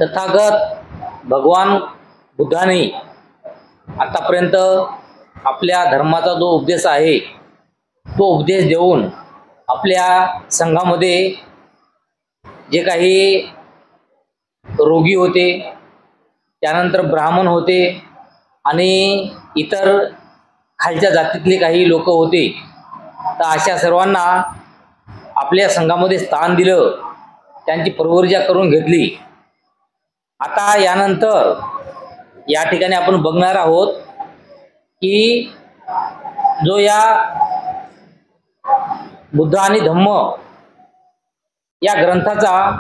तथागत भगवान बुद्धाने आतापर्यंत आपल्या धर्माचा जो उपदेश आहे तो उपदेश देऊन आपल्या संघामध्ये जे काही रोगी होते, त्यानंतर ब्राह्मण होते आणि इतर खालच्या जातीतले काही लोक होते, तर अशा सर्वांना आपल्या संघामध्ये स्थान दिलं, त्यांची परवरिजा करून घेतली। आता यानंतर या ठिकाणी आपण बघणार आहोत की जो या बुद्ध आणि धम्म या ग्रंथाचा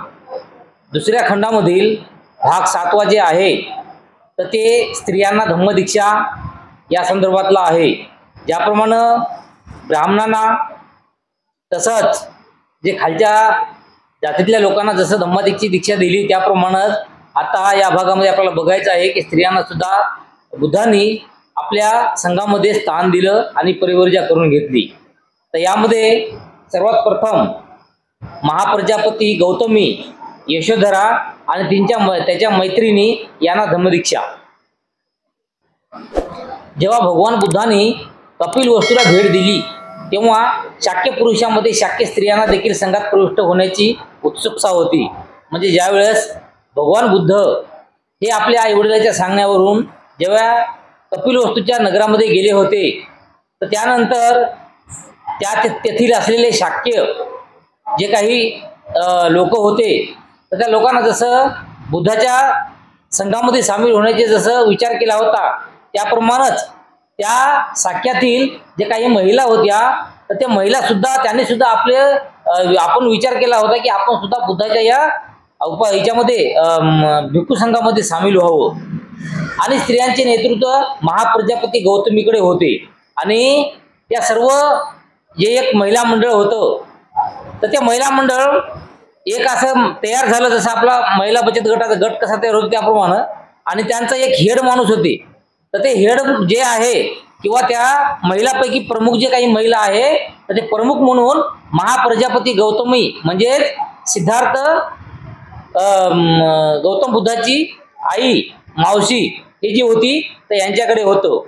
दुसऱ्या खंडामधील भाग 7वा जे आहे तर ते स्त्रियांना धम्मदीक्षा या संदर्भातला आहे। ज्याप्रमाणे ब्राह्मणांना तसंच जे खालच्या जातीतल्या लोकांना जसं धम्मदीक्षेची दीक्षा दिली त्याप्रमाणे आता या भागामध्ये आपल्याला बघायचं आहे की स्त्रियांना सुद्धा बुद्धांनी आपल्या संघामध्ये स्थान दिलं आणि परिवर्जा करून घेतली। तर यामध्ये सर्वात प्रथम महाप्रजापती गौतमी, यशोधरा आणि त्याच्या मैत्रिणी यांना धम्मदीक्षा। जेव्हा भगवान बुद्धांनी कपिल वस्तूला भेट दिली तेव्हा शाक्य पुरुषांमध्ये शाक्य स्त्रियांना देखील संघात प्रविष्ट होण्याची उत्सुकता होती। म्हणजे ज्यावेळेस भगवान बुद्ध हे आपल्या आईवडिलांच्या सांगण्यावरून जेव्हा कपिल वस्तूच्या नगरामध्ये गेले होते तर त्यानंतर तेथील असलेले शाक्य जे काही लोक होते तर त्या लोकांना जसं बुद्धाच्या संघामध्ये सामील होण्याचे जसं विचार केला होता त्याप्रमाणेच त्या शाक्यातील जे काही महिला होत्या तर त्या महिला सुद्धा त्यांनी सुद्धा आपण विचार केला होता की आपण सुद्धा बुद्धाच्या या याच्यामध्ये भिक्खू संघामध्ये सामील व्हावं। आणि स्त्रियांचे नेतृत्व महाप्रजापती गौतमीकडे होते आणि त्या सर्व जे एक महिला मंडळ होतं तर ते महिला मंडळ एक असं तयार झालं जसं आपला महिला बचत गटाचा गट कसा तयार होतो त्याप्रमाणे, आणि त्यांचा एक हेड माणूस होते। तर ते हेड जे आहे किंवा त्या महिलापैकी प्रमुख जे काही महिला आहे तर ते प्रमुख म्हणून महाप्रजापती गौतमी म्हणजे सिद्धार्थ गौतम बुद्धाची आई मावशी ही जी होती तर यांच्याकडे होतं।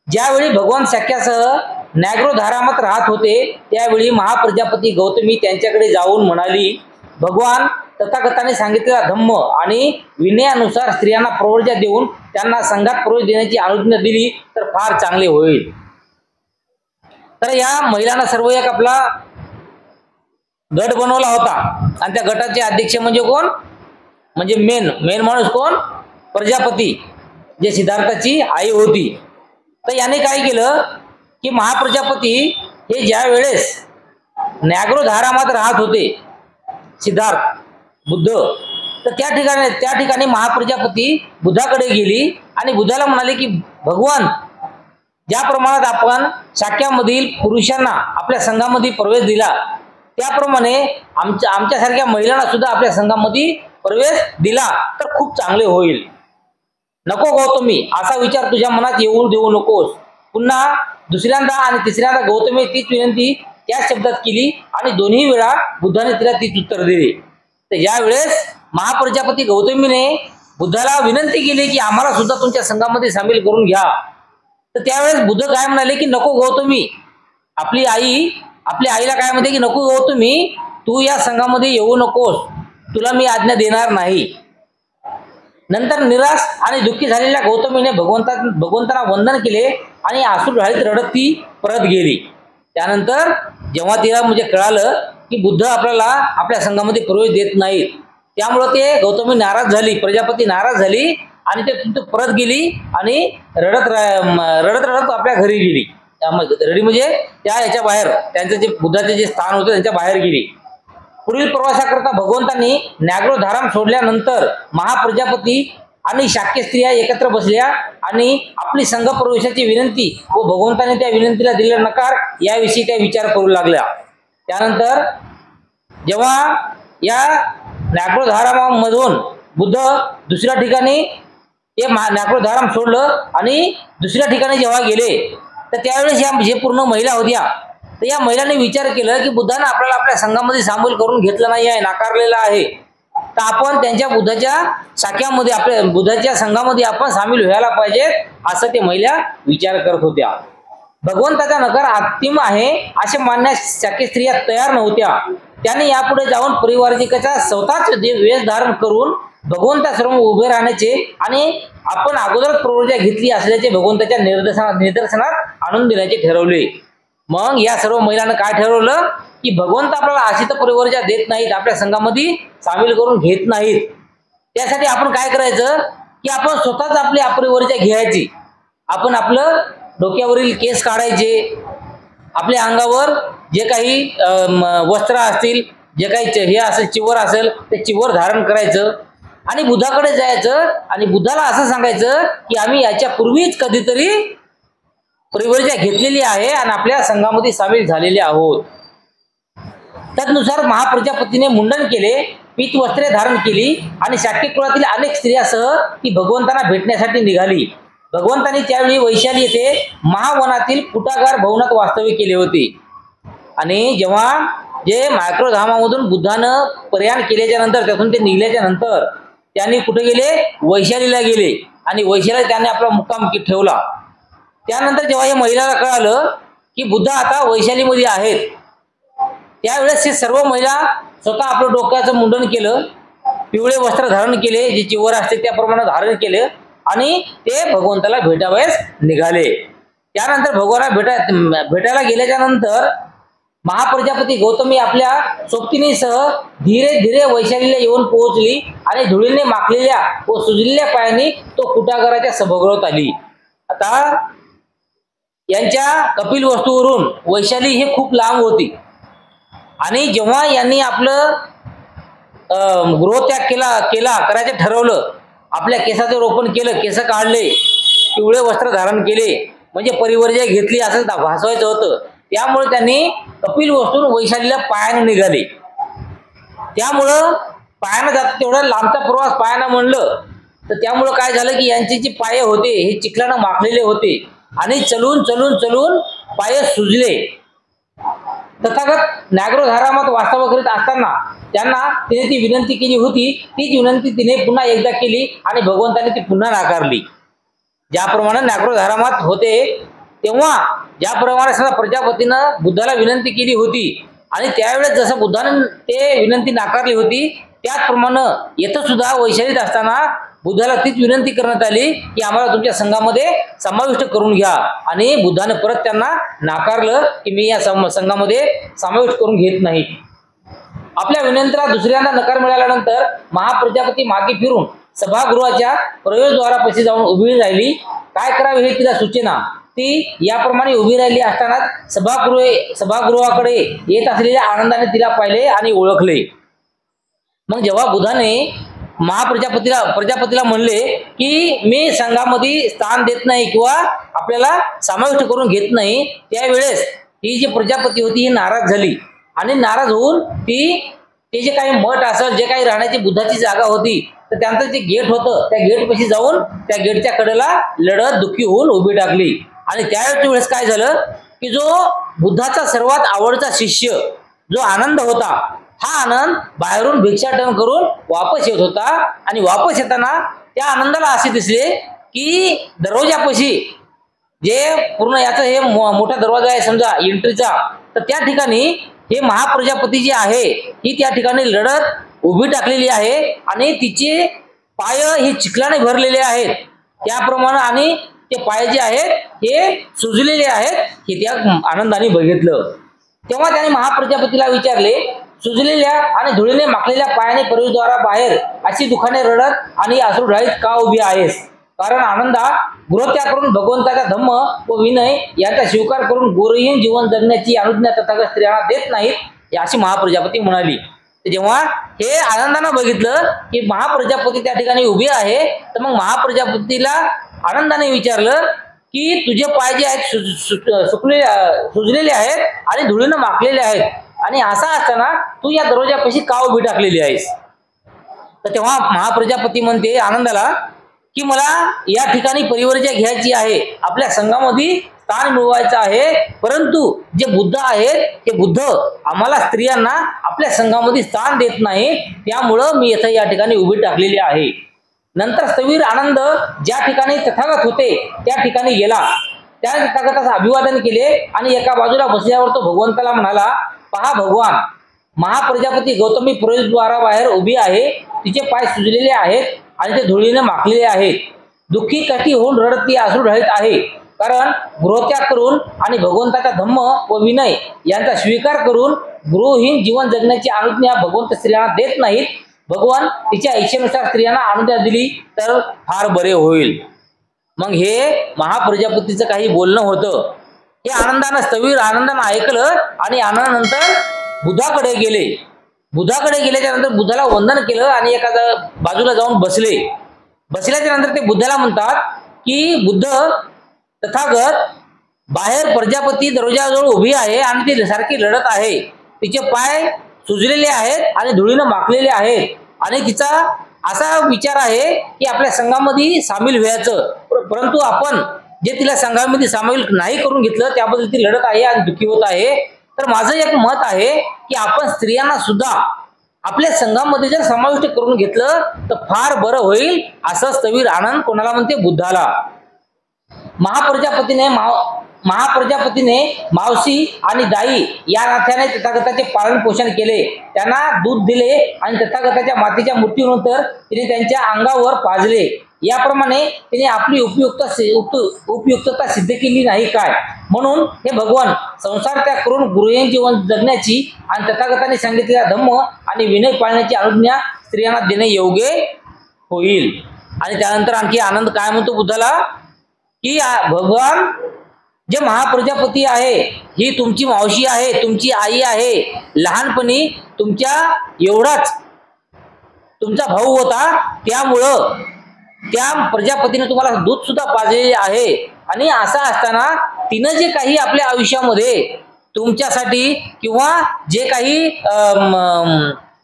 ज्यावेळी भगवान शाक्यासह न्याग्रोधारामात राहत होते त्यावेळी महाप्रजापती गौतमी त्यांच्याकडे जाऊन म्हणाली, भगवान तथागताने सांगितलेला धम्म आणि विनयानुसार स्त्रियांना प्रवर्जा देऊन त्यांना संघात प्रवेश देण्याची आज्ञा दिली तर फार चांगले होईल। तर या महिलांना सर्व एक आपला गट बनवला होता आणि त्या गटाचे अध्यक्ष म्हणजे कोण, म्हणजे मेन माणूस कोण, प्रजापती जे सिद्धार्थाची आई होती। तर याने काय केलं की महाप्रजापती हे ज्या वेळेस न्याग्रोधारामात राहत होते सिद्धार्थ बुद्ध तर त्या ठिकाणी महाप्रजापती बुद्धाकडे गेली आणि बुद्धाला म्हणाले की भगवान ज्या प्रमाणात आपण शाक्यामधील पुरुषांना आपल्या संघामध्ये प्रवेश दिला त्याप्रमाणे आमच्यासारख्या महिलांना सुद्धा आपल्या संघामध्ये प्रवेश दिला तर खूप चांगले होईल। नको गौतमी, असा विचार तुझ्या मनात येऊ देऊ नकोस। पुन्हा दुसऱ्यांदा आणि तिसऱ्यांदा गौतमी तीच विनंती त्याच शब्दात केली आणि दोन्ही वेळा बुद्धाने तिला तीच उत्तर दिले। तर यावेळेस महाप्रजापती गौतमीने बुद्धाला विनंती केली की आम्हाला सुद्धा तुमच्या संघामध्ये सामील करून घ्या। तर त्यावेळेस बुद्ध काय म्हणाले की नको गौतमी, आपल्या आईला काय म्हणते की नको गौतमी, तू या संघामध्ये येऊ नकोस, तुला मी आज्ञा देणार नाही। नंतर निराश आणि दुःखी झालेल्या गौतमीने भगवंताला वंदन केले आणि अश्रुढाळीत रडत ती परत गेली। त्यानंतर जेव्हा तिला म्हणजे कळालं की बुद्ध आपल्याला आपल्या संघामध्ये प्रवेश देत नाहीत त्यामुळे ते गौतमी नाराज झाली, प्रजापती नाराज झाली आणि ते परत गेली आणि रडत आपल्या घरी गेली। रडी म्हणजे त्या याच्या बाहेर त्यांचं जे बुद्धाचे जे स्थान होते त्यांच्या बाहेर गेली। पुढील प्रवासाकरता भगवंतांनी न्याग्रोधाराम सोडल्यानंतर महाप्रजापती आणि शाक्य स्त्रिया एकत्र बसल्या आणि आपली संघ प्रवेशाची विनंती व भगवंताने त्या विनंतीला दिलेला नकार याविषयी त्या विचार करू लागल्या। त्यानंतर जेव्हा या न्याग्रोधारामामधून बुद्ध दुसऱ्या ठिकाणी हे न्याग्रोधाराम सोडलं आणि दुसऱ्या ठिकाणी जेव्हा गेले तर त्यावेळेस या जे पूर्ण महिला होत्या, तर या महिलांनी विचार केला की बुद्धानं आपल्याला आपल्या संघामध्ये सामील करून घेतलं नाही आहे, नाकारलेलं आहे, तर आपण त्यांच्या बुद्धाच्या शाख्यामध्ये, आपल्या बुद्धाच्या संघामध्ये आपण सामील व्हायला पाहिजे, असं ते महिला विचार करत होत्या. भगवंताचा नकार अंतिम आहे असे मानण्यास शाक्य स्त्रिया तयार नव्हत्या. त्यांनी यापुढे जाऊन परिवारिकाचा स्वतःच वेश धारण करून भगवंतासमोर उभे राहण्याचे आणि आपण अगोदर प्रवृत्ती घेतली असल्याचे भगवंताच्या निदर्शनात आणून देण्याचे ठरवले. मग या सर्व महिलांना काय ठरवलं की भगवंत आपल्याला आशित परिवर्जा देत नाहीत, आपल्या संघामध्ये सामील करून घेत नाहीत. त्यासाठी आपण काय करायचं की आपण स्वतःच आपली अपरिवर्जा घ्यायची. आपण आपलं डोक्यावरील केस काढायचे, आपल्या अंगावर जे काही वस्त्र असतील, जे काही हे असेल, चिवर असेल, ते चिवर धारण करायचं आणि बुद्धाकडे जायचं आणि बुद्धाला असं सांगायचं की आम्ही याच्या पूर्वीच कधीतरी परिवर्जा घेतलेली आहे आणि आपल्या संघामध्ये सामील झालेले आहोत. तदनुसार महाप्रजापतीने मुंडन केले, पीत वस्त्रे धारण केली आणि शाक्य कुळातील अनेक स्त्रियांसह ती भगवंतांना भेटण्यासाठी निघाली. भगवंतांनी त्यावेळी वैशाली येथे महावनातील कुटागार भवनात वास्तव्य केले होते. आणि जेव्हा जे मायक्रोधामामधून बुद्धानं प्रयाण केल्याच्या नंतर, त्यातून ते निघल्याच्या नंतर त्यांनी कुठे गेले, वैशालीला गेले आणि वैशालीला त्यांनी आपला मुक्काम ठेवला. त्यानंतर जेव्हा या महिलाला कळालं की बुद्ध आता वैशालीमध्ये आहेत, त्यावेळेस हे सर्व महिला स्वतः आपलं डोक्याचं मुंडन केलं, पिवळे वस्त्र धारण केले, जे चिवर असते त्याप्रमाणे धारण केले आणि ते भगवंताला भेटावयास निघाले. त्यानंतर भगवानाला भेटायला गेल्याच्या नंतर महाप्रजापती गौतमी आपल्या सोबतीनीसह धीरे धीरे वैशालीला येऊन पोहोचली आणि धुळीने माखलेल्या व सुजलेल्या पायांनी तो कुटागाराच्या सभागृहात आली. आता यांच्या कपिल वस्तूवरून वैशाली हे खूप लांब होती आणि जेव्हा यांनी आपलं गृहत्याग करायचं ठरवलं, आपल्या केसाचं रोपण केलं, केस काढले, पिवळे वस्त्र धारण केले, म्हणजे परिवर्जा घेतली असं भासवायचं होतं. त्यामुळे त्यांनी कपिल वस्तून वैशालीला पायाने निघाले. त्यामुळं पायानं जात तेवढा लांबचा प्रवास पायानं म्हणलं तर त्यामुळं काय झालं की यांचे जे पाय होते हे चिखलानं माखलेले होते आणि चलून चलून चलून पाय सुजले. तथागत नागरोधारामात वास्तव्य करीत असताना त्यांना तिने ती विनंती केली होती, तीच विनंती तिने पुन्हा एकदा केली आणि भगवंताने ती पुन्हा नाकारली. ज्याप्रमाणे नागरोधारामात होते तेव्हा ज्याप्रमाणे सदा प्रजापतीनं बुद्धाला विनंती केली होती आणि त्यावेळेस जसं बुद्धाने ते विनंती नाकारली होती, त्याचप्रमाणे येथे सुद्धा वैशालीत असताना बुद्धाला तीच विनंती करण्यात आली की आम्हाला तुमच्या संघामध्ये समाविष्ट करून घ्या आणि बुद्धाने परत त्यांना नाकारलं की मी या संघामध्ये समाविष्ट करून घेत नाही. आपल्या विनंतीला दुसऱ्यांदा नकार मिळाल्यानंतर महाप्रजापती मागे फिरून सभागृहाच्या प्रवेशद्वारापाशी जाऊन उभी राहिली. काय करावे हे तिला सुचेना. ती याप्रमाणे उभी राहिली असतानाच सभागृहाकडे येत असलेल्या आनंदाने तिला पाहिले आणि ओळखले. मग जेव्हा बुद्धाने प्रजापतीला म्हणले की मी संघामध्ये स्थान देत नाही किंवा आपल्याला समाविष्ट करून घेत नाही, त्यावेळेस ही जी प्रजापती होती ही नाराज झाली आणि नाराज होऊन ते जे काही मठ असेल, जे काही राहण्याची बुद्धाची जागा होती, तर त्यांचं जे गेट होतं त्या गेटपाशी जाऊन त्या गेटच्या कडेला लढत दुःखी होऊन उभी टाकली. आणि त्यावेळेस काय झालं की जो बुद्धाचा सर्वात आवडता शिष्य जो आनंद होता, हा आनंद बाहेरून भिक्षाटन करून वापस येत होता आणि वापस येताना त्या आनंदाला असे दिसले की दरवाजापाशी जे पूर्ण याचा हे मोठा दरवाजा आहे समजा एंट्रीचा, तर त्या ठिकाणी हे महाप्रजापती जे आहे ही त्या ठिकाणी लढत उभी टाकलेली आहे आणि तिचे पाय हे चिखलाने भरलेले आहेत त्याप्रमाणे आणि ते पाय जे आहेत हे सुजलेले आहेत हे त्या आनंदाने बघितलं. तेव्हा त्याने महाप्रजापतीला विचारले, सुजलेल्या आणि धुळीने माखलेल्या पायाने प्रवेशद्वारा बाहेर अशी दुखाने रडत आणि अश्रुढाळीत का उभी आहेस? कारण आनंदा गृहत्याग करून भगवंताचा धम्म व विनय यांचा स्वीकार करून गुरुहीन जीवन जगण्याची अनुज्ञा तथागत स्त्रियांना देत नाहीत अशी महाप्रजापती म्हणाली. जेव्हा हे आनंदानं बघितलं की महाप्रजापती त्या ठिकाणी उभी आहे, तर मग महाप्रजापतीला आनंदाने विचारलं की तुझे पाय जे आहेत सुजलेले आहेत आणि धुळीनं माखलेले आहेत आणि असा असताना तू या दरवाजापाशी का उभी टाकलेली आहेस? तर तेव्हा महाप्रजापती म्हणते आनंदाला की मला या ठिकाणी परिवर्जा घ्यायची आहे, आपल्या संघामध्ये स्थान मिळवायचं आहे, परंतु जे बुद्ध आहेत ते बुद्ध आम्हाला स्त्रियांना आपल्या संघामध्ये स्थान देत नाही, त्यामुळं मी इथं या ठिकाणी उभी टाकलेली आहे. नंतर स्थविर आनंद ज्या ठिकाणी तथागत होते त्या ठिकाणी गेला, त्या तथागताचं अभिवादन केले आणि एका बाजूला बसल्यावर तो भगवंताला म्हणाला, पहा भगवान, महाप्रजापती गौतमी प्रवेशद्वाराबाहेर उभी आहे, तिचे पाय सुजलेले आहेत आणि ते धुळीने माखलेले आहेत. दुःखी कटी होऊन रडत ती अश्रू ढळत आहे, कारण गृहत्याग करून आणि भगवंताचा धम्म व विनय यांचा स्वीकार करून गृहहीन जीवन जगण्याची अनुज्ञा भगवंत स्त्रियांना देत नाहीत. भगवान तिच्या इच्छेनुसार स्त्रियांना अनुज्ञा दिली तर फार बरे होईल. मग हे महाप्रजापतीचं काही बोलणं होतं. हे आनंदानं स्थविर आनंदानं ऐकलं आणि आनंदानंतर बुधाकडे गेले. बुधाकडे गेल्याच्या नंतर बुधाला वंदन केलं आणि एका बाजूला जाऊन बसले. बसल्याच्या नंतर ते बुद्धाला म्हणतात की बुद्ध तथागत बाहेर प्रजापती दरवाजाजवळ उभी आहे आणि ती सारखी लढत आहे, तिचे पाय सुजलेले आहेत आणि धुळीनं माखलेले आहेत आणि तिचा असा विचार आहे की आपल्या संघामध्ये सामील व्हायचं, परंतु आपण जे तिला संघामध्ये सामील नाही करून घेतलं त्याबद्दल ती लढत आहे आणि दुःखी होत आहे. तर माझं एक मत आहे की आपण स्त्रियांना सुद्धा आपल्या संघामध्ये जर समाविष्ट करून घेतलं तर फार बरं होईल, असं स्थविर आनंद कोणाला म्हणते? बुद्धाला. महाप्रजापतीने मावशी आणि दाई या नात्याने तथागताचे पालन पोषण केले, त्यांना दूध दिले आणि तथागताच्या मातेच्या मृत्यूनंतर तिने त्यांच्या अंगावर पाजले. याप्रमाणे तिने आपली उपयुक्तता सिद्ध केली नाही काय? म्हणून हे भगवान, संसार त्याग करून गृहहीन जीवन जगण्याची आणि तथागताने सांगितलेला धम्म आणि विनय पाळण्याची अनुज्ञा स्त्रियांना देणे योग्य होईल. आणि त्यानंतर आणखी आनंद काय म्हणतो बुद्धाला की भगवान, जे महाप्रजापती आहे ही तुमची मावशी आहे, तुमची आई आहे. लहानपणी तुमच्या एवढाच तुमचा भाऊ होता, त्यामुळं त्या प्रजापतीने तुम्हाला दूध सुद्धा पाजलेले आहे. आणि असं असताना तिनं जे काही आपल्या आयुष्यामध्ये तुमच्यासाठी किंवा जे काही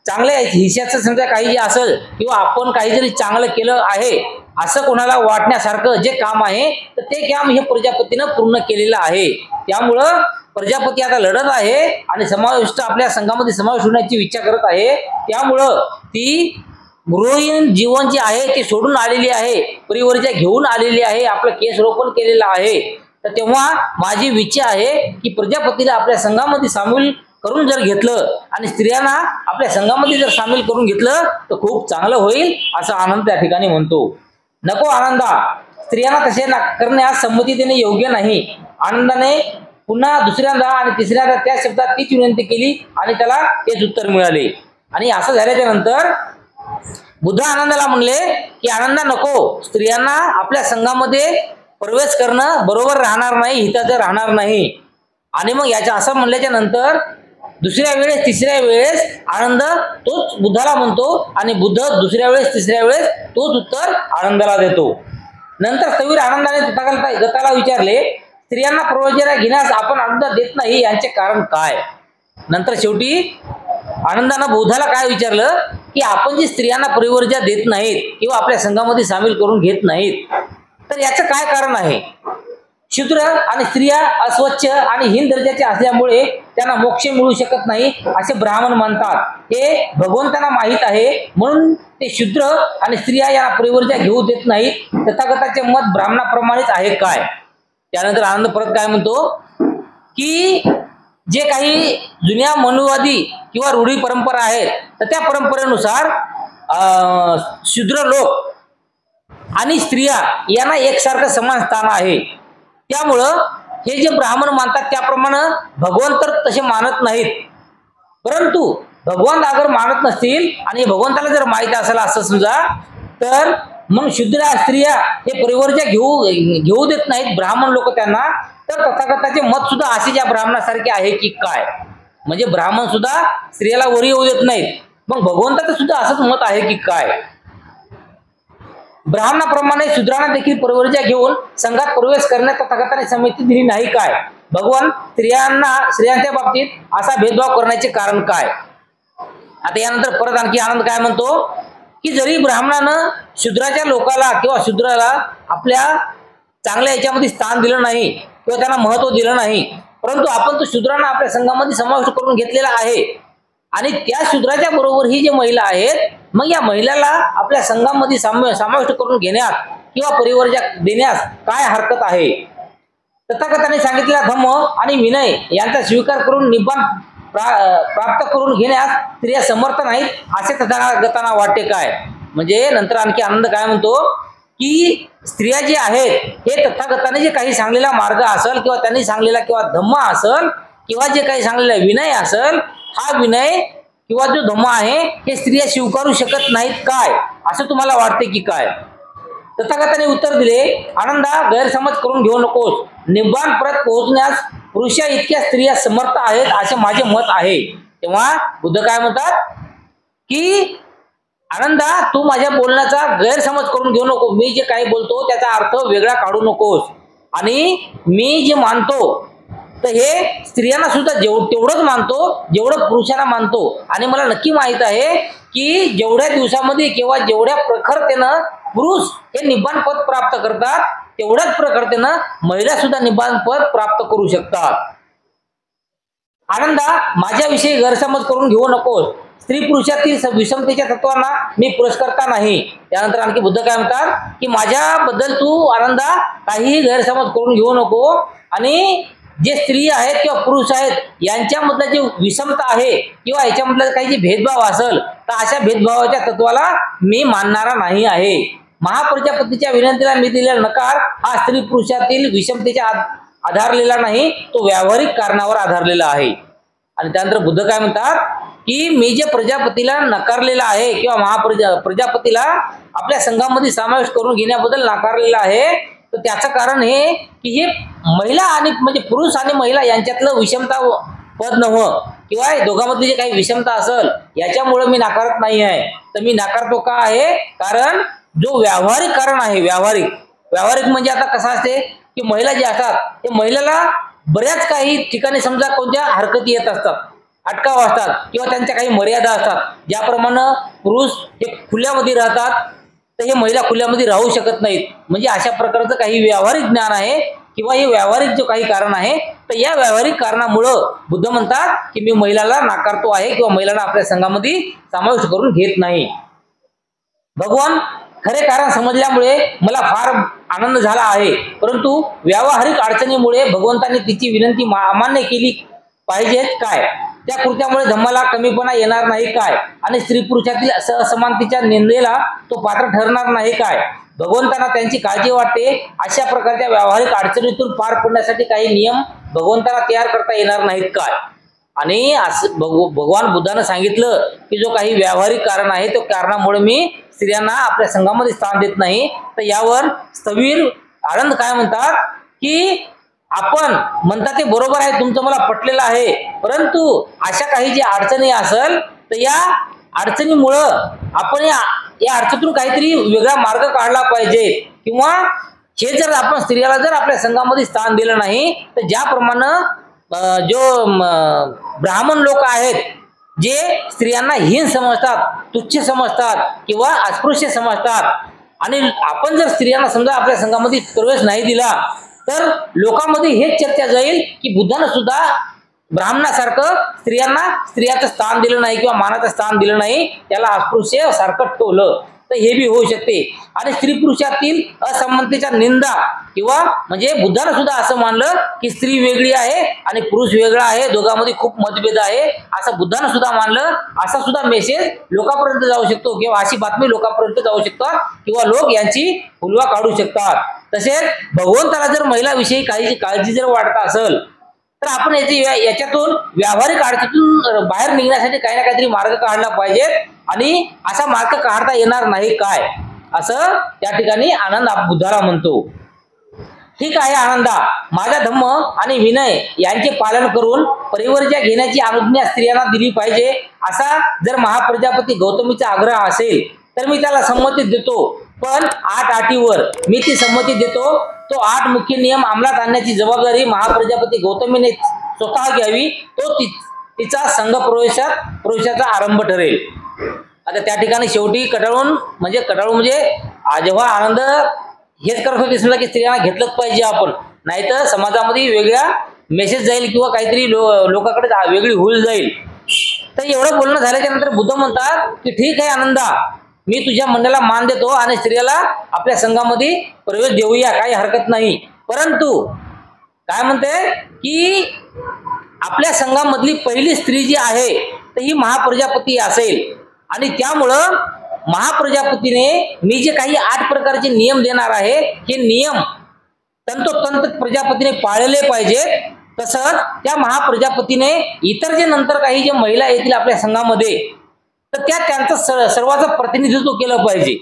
चांगल्या हिश्याचं समजा काही जे असेल किंवा आपण काही जरी चांगलं केलं आहे असं कोणाला वाटण्यासारखं जे काम आहे तर ते काम हे प्रजापतीनं पूर्ण केलेलं आहे. त्यामुळं प्रजापती आता लढत आहे आणि समाविष्ट आपल्या संघामध्ये समावेश होण्याची इच्छा करत आहे. त्यामुळं ती गृहहीन जीवन जे आहे ते सोडून आलेली आहे, परिवर्जा घेऊन आलेली आहे, आपलं केस रोपण केलेलं आहे. तर तेव्हा माझी इच्छा आहे की प्रजापतीला आपल्या संघामध्ये सामील करून जर घेतलं आणि स्त्रियांना आपल्या संघामध्ये जर सामील करून घेतलं तर खूप चांगलं होईल, असं आनंद त्या ठिकाणी म्हणतो. नको आनंदा, स्त्रियांना तसे करण्यास संमती देणे योग्य नाही. आनंदाने पुन्हा दुसऱ्यांदा आणि तिसऱ्यांदा त्या शब्दात तीच विनंती केली आणि त्याला तेच उत्तर मिळाले. आणि असं झाल्याच्या नंतर बुद्ध आनंदाला म्हणले की आनंदा नको, स्त्रियांना आपल्या संघामध्ये प्रवेश करणं बरोबर राहणार नाही, हिताचं राहणार नाही. आणि मग याच्या असं म्हणल्याच्या नंतर दुसऱ्या वेळेस तिसऱ्या वेळेस आनंद तोच बुद्धाला म्हणतो आणि बुद्ध दुसऱ्या वेळेस तिसऱ्या वेळेस तोच उत्तर आनंदाला देतो. नंतर स्थविर आनंदाने तथागताला विचारले, स्त्रियांना प्रवचना घेण्यास आपण आनंद देत नाही यांचे कारण काय? नंतर शेवटी आनंदानं बुद्धाला काय विचारलं की आपण जी स्त्रियांना परिवर्जा देत नाहीत किंवा आपल्या संघामध्ये सामील करून घेत नाहीत तर याचं काय कारण आहे? शूद्र आणि स्त्रिया अस्वच्छ आणि हीन दर्जाचे असल्यामुळे त्यांना मोक्ष मिळू शकत नाही असे ब्राह्मण मानतात. हे भगवंतांना माहीत आहे, म्हणून ते शूद्र आणि स्त्रिया यांना परिवर्जा घेऊ देत नाहीत. तथागताचे मत ब्राह्मणाप्रमाणेच आहे काय? त्यानंतर आनंद परत काय म्हणतो की जे काही जुन्या मनुवादी किंवा रूढी परंपरा आहेत तर त्या परंपरेनुसार शूद्र लोक आणि स्त्रिया यांना एकसारखं समान स्थान आहे. त्यामुळं हे जे ब्राह्मण मानतात त्याप्रमाणे भगवान तर तसे मानत नाहीत, परंतु भगवान अगर मानत नसतील आणि भगवंताला जर माहिती असेल असं समजा तर मग शूद्र स्त्रिया हे परिवर्जा घेऊ देत नाहीत ब्राह्मण लोक त्यांना, तर तथागताचे मत सुद्धा असे या ब्राह्मणासारखे आहे की काय? म्हणजे ब्राह्मण सुद्धा स्त्रियाला वरी येऊ देत नाहीत, मग भगवंताचं सुद्धा असंच मत आहे की काय? ब्राह्मणाप्रमाणे शूद्रांना देखील परिवर्जा घेऊन संघात प्रवेश करण्यात तथागताने संमती दिली नाही काय? भगवान स्त्रियांच्या बाबतीत असा भेदभाव करण्याचे कारण काय? आता यानंतर परत आणखी आनंद काय म्हणतो की जरी ब्राह्मणानं शूद्राच्या लोकाला किंवा शूद्राला आपल्या चांगल्या याच्यामध्ये स्थान दिलं नाही किंवा त्यांना महत्व दिलं नाही, परंतु आपण तो शूद्रांना आपल्या संघामध्ये समाविष्ट करून घेतलेला आहे आणि त्या शूद्राच्या बरोबर ही जे महिला आहेत, मग या महिलाला आपल्या संघामध्ये समाविष्ट करून घेण्यात किंवा परिवर्जा देण्यास काय हरकत आहे? तथागताने सांगितलेला धम्म आणि विनय यांचा स्वीकार करून निब्बाण प्राप्त करून घेण्यास स्त्रिया समर्थ नाहीत असे तथागतांना वाटते काय? म्हणजे नंतर आणखी आनंद काय म्हणतो की स्त्रिया जे आहेत हे तथागताने जे काही सांगलेला मार्ग असेल किंवा त्यांनी सांगलेला किंवा धम्म असेल किंवा जे काही सांगलेला विनय असेल, हा विनय किंवा जो धम्म आहे हे स्त्रिया स्वीकारू शकत नाहीत काय, असं तुम्हाला वाटते की काय? तथागताने उत्तर दिले, आनंदा गैरसमज करून घेऊ नकोस, निब्बाण परत पोहोचण्यास पुरुषा इतक्या स्त्रिया समर्थ आहेत असे माझे मत आहे. तेव्हा बुद्ध काय म्हणतात की आनंदा तू माझ्या बोलण्याचा गैरसमज करून घेऊ नको, मी जे काही बोलतो त्याचा अर्थ वेगळा काढू नकोस आणि मी जे मानतो तर हे स्त्रियांना सुद्धा तेवढंच मानतो जेवढं पुरुषांना मानतो आणि मला नक्की माहित आहे की जेवढ्या दिवसामध्ये किंवा जेवढ्या प्रखरतेनं पुरुष हे निब्बाण पद प्राप्त करतात तेवढ्याच प्रखरतेनं महिला सुद्धा निब्बाण पद प्राप्त करू शकतात. आनंदा माझ्याविषयी गैरसमज करून घेऊ नकोस, स्त्री पुरुषातील विषमतेच्या तत्वांना मी पुरस्कर्ता नाही. त्यानंतर आणखी बुद्ध काय म्हणतात की माझ्याबद्दल तू आनंदा काहीही गैरसमज करून घेऊ नको आणि जे स्त्री आहेत किंवा पुरुष आहेत यांच्यामधलं जे विषमता आहे किंवा याच्यामधलं काही जे भेदभाव असेल तर अशा भेदभावाच्या तत्वाला मी मानणारा नाही आहे. महाप्रजापतीच्या विनंतीला मी दिलेला नकार हा स्त्री पुरुषातील विषमतेच्या आधारलेला नाही, तो व्यावहारिक कारणावर आधारलेला आहे. आणि त्यानंतर बुद्ध काय म्हणतात की मी जे प्रजापतीला नकारलेला आहे किंवा प्रजापतीला आपल्या संघामध्ये समावेश करून घेण्याबद्दल नाकारलेला आहे, तर त्याचं कारण हे की हे महिला आणि म्हणजे पुरुष आणि महिला यांच्यातलं विषमता पद नव्हतं किंवा दोघांमध्ये जे काही विषमता असेल याच्यामुळे मी नाकारत नाही आहे. तर मी नाकारतो का आहे, कारण जो व्यावहारिक कारण आहे, व्यावहारिक म्हणजे आता कसं असते की महिला जे असतात ते महिलेला बऱ्याच काही ठिकाणी समजा कोणत्या हरकती येत असतात, अटकाव असतात किंवा त्यांच्या काही मर्यादा असतात. ज्याप्रमाणे पुरुष हे खुल्यामध्ये राहतात तर हे महिला खुल्यामध्ये राहू शकत नाहीत. म्हणजे अशा प्रकारचं काही व्यावहारिक ज्ञान आहे किंवा हे व्यावहारिक जो काही कारण आहे, तर या व्यावहारिक कारणामुळं बुद्ध म्हणतात की मी महिलाला नाकारतो आहे किंवा महिलांना आपल्या संघामध्ये समावेश करून घेत नाही. भगवान खरे कारण समजल्यामुळे मला फार आनंद झाला आहे, परंतु व्यावहारिक अडचणीमुळे भगवंतांनी तिची विनंती अमान्य केली पाहिजे काय? त्या कृत्यामुळे धम्माला कमीपणा येणार नाही काय? आणि स्त्री पुरुषातील असमानतेच्या निंदेला तो पात्र ठरणार नाही काय? भगवंतांना त्यांची काळजी वाटते, अशा प्रकारच्या व्यावहारिक अडचणीतून पार पडण्यासाठी काही नियम भगवंतांना तयार करता येणार नाहीत काय? आणि असं भगवान बुद्धानं सांगितलं की जो काही व्यावहारिक कारण आहे तो कारणामुळे मी स्त्रियांना आपल्या संघामध्ये स्थान देत नाही. तर यावर स्थवीर आनंद काय म्हणतात की आपण म्हणतात ते बरोबर आहे, तुमचं मला पटलेलं आहे, परंतु अशा काही ज्या अडचणी असेल तर या अडचणीमुळं आपण या अडचणीतून काहीतरी वेगळा मार्ग काढला पाहिजे किंवा हे जर आपण स्त्रियाला जर आपल्या संघामध्ये स्थान दिलं नाही तर ज्याप्रमाणे जो ब्राह्मण लोक आहेत जे स्त्रियांना हीन समजतात, तुच्छ समजतात किंवा अस्पृश्य समजतात आणि आपण जर स्त्रियांना समजा आपल्या संघामध्ये प्रवेश नाही दिला तर लोकांमध्ये हेच चर्चा जाईल की बुद्धानं सुद्धा ब्राह्मणासारखं स्त्रियाचं स्थान दिलं नाही किंवा मानाचं स्थान दिलं नाही, त्याला अस्पृश्य सारखं ठेवलं. तर हे बी होऊ शकते. आणि स्त्री पुरुषातील असमानतेच्या निंदा किंवा म्हणजे बुद्धानं सुद्धा असं मानलं की स्त्री वेगळी आहे आणि पुरुष वेगळा आहे, दोघांमध्ये खूप मतभेद आहे असं बुद्धानं सुद्धा मानलं. असा सुद्धा मेसेज लोकांपर्यंत जाऊ शकतो किंवा अशी बातमी लोकांपर्यंत जाऊ शकतात किंवा लोक यांची हुलवा काढू शकतात. तसेच भगवंताला जर महिलाविषयी काही काळजी जर वाटत असेल तर आपण याच्यातून व्यावहारिक अडचणीतून बाहेर निघण्यासाठी काही ना काहीतरी मार्ग काढला पाहिजे आणि असा मार्ग काढता येणार नाही काय, असं त्या ठिकाणी आनंद बुद्धाला म्हणतो. ठीक आहे आनंदा, माझा धम्म आणि विनय यांचे पालन करून परिवर्जा घेण्याची अनुज्ञा स्त्रियांना दिली पाहिजे असा जर महाप्रजापती गौतमीचा आग्रह असेल तर मी त्याला संमती देतो, पण 8 अटीवर मी ती संमती देतो. तो 8 मुख्य नियम अंमलात आणण्याची जबाबदारी महाप्रजापती गौतमीने स्वतः घ्यावी, तो तिचा संघ प्रवेशाचा आरंभ ठरेल. आता त्या ठिकाणी शेवटी कटाळून म्हणजे जेव्हा आनंद हेच करत होते समजा की स्त्रियांना घेतलंच पाहिजे आपण, नाहीतर समाजामध्ये वेगळा मेसेज जाईल किंवा काहीतरी लोकांकडे वेगळी हुल जाईल. तर एवढं बोलणं झाल्याच्या नंतर बुद्ध म्हणतात की ठीक आहे आनंदा, मी तुझ्या म्हणण्याला मान देतो आणि स्त्रियाला आपल्या संघामध्ये प्रवेश देऊया, काही हरकत नाही. परंतु काय म्हणते की आपल्या संघामधली पहिली स्त्री जी आहे तर ही महाप्रजापती असेल आणि त्यामुळं महाप्रजापतीने मी जे काही 8 प्रकारचे नियम देणार आहे हे नियम तंतोतंत प्रजापतीने पाळले पाहिजेत. तसंच त्या महाप्रजापतीने इतर जे नंतर काही जे महिला येतील आपल्या संघामध्ये तर त्यांचं सर्वांचं प्रतिनिधित्व केलं पाहिजे.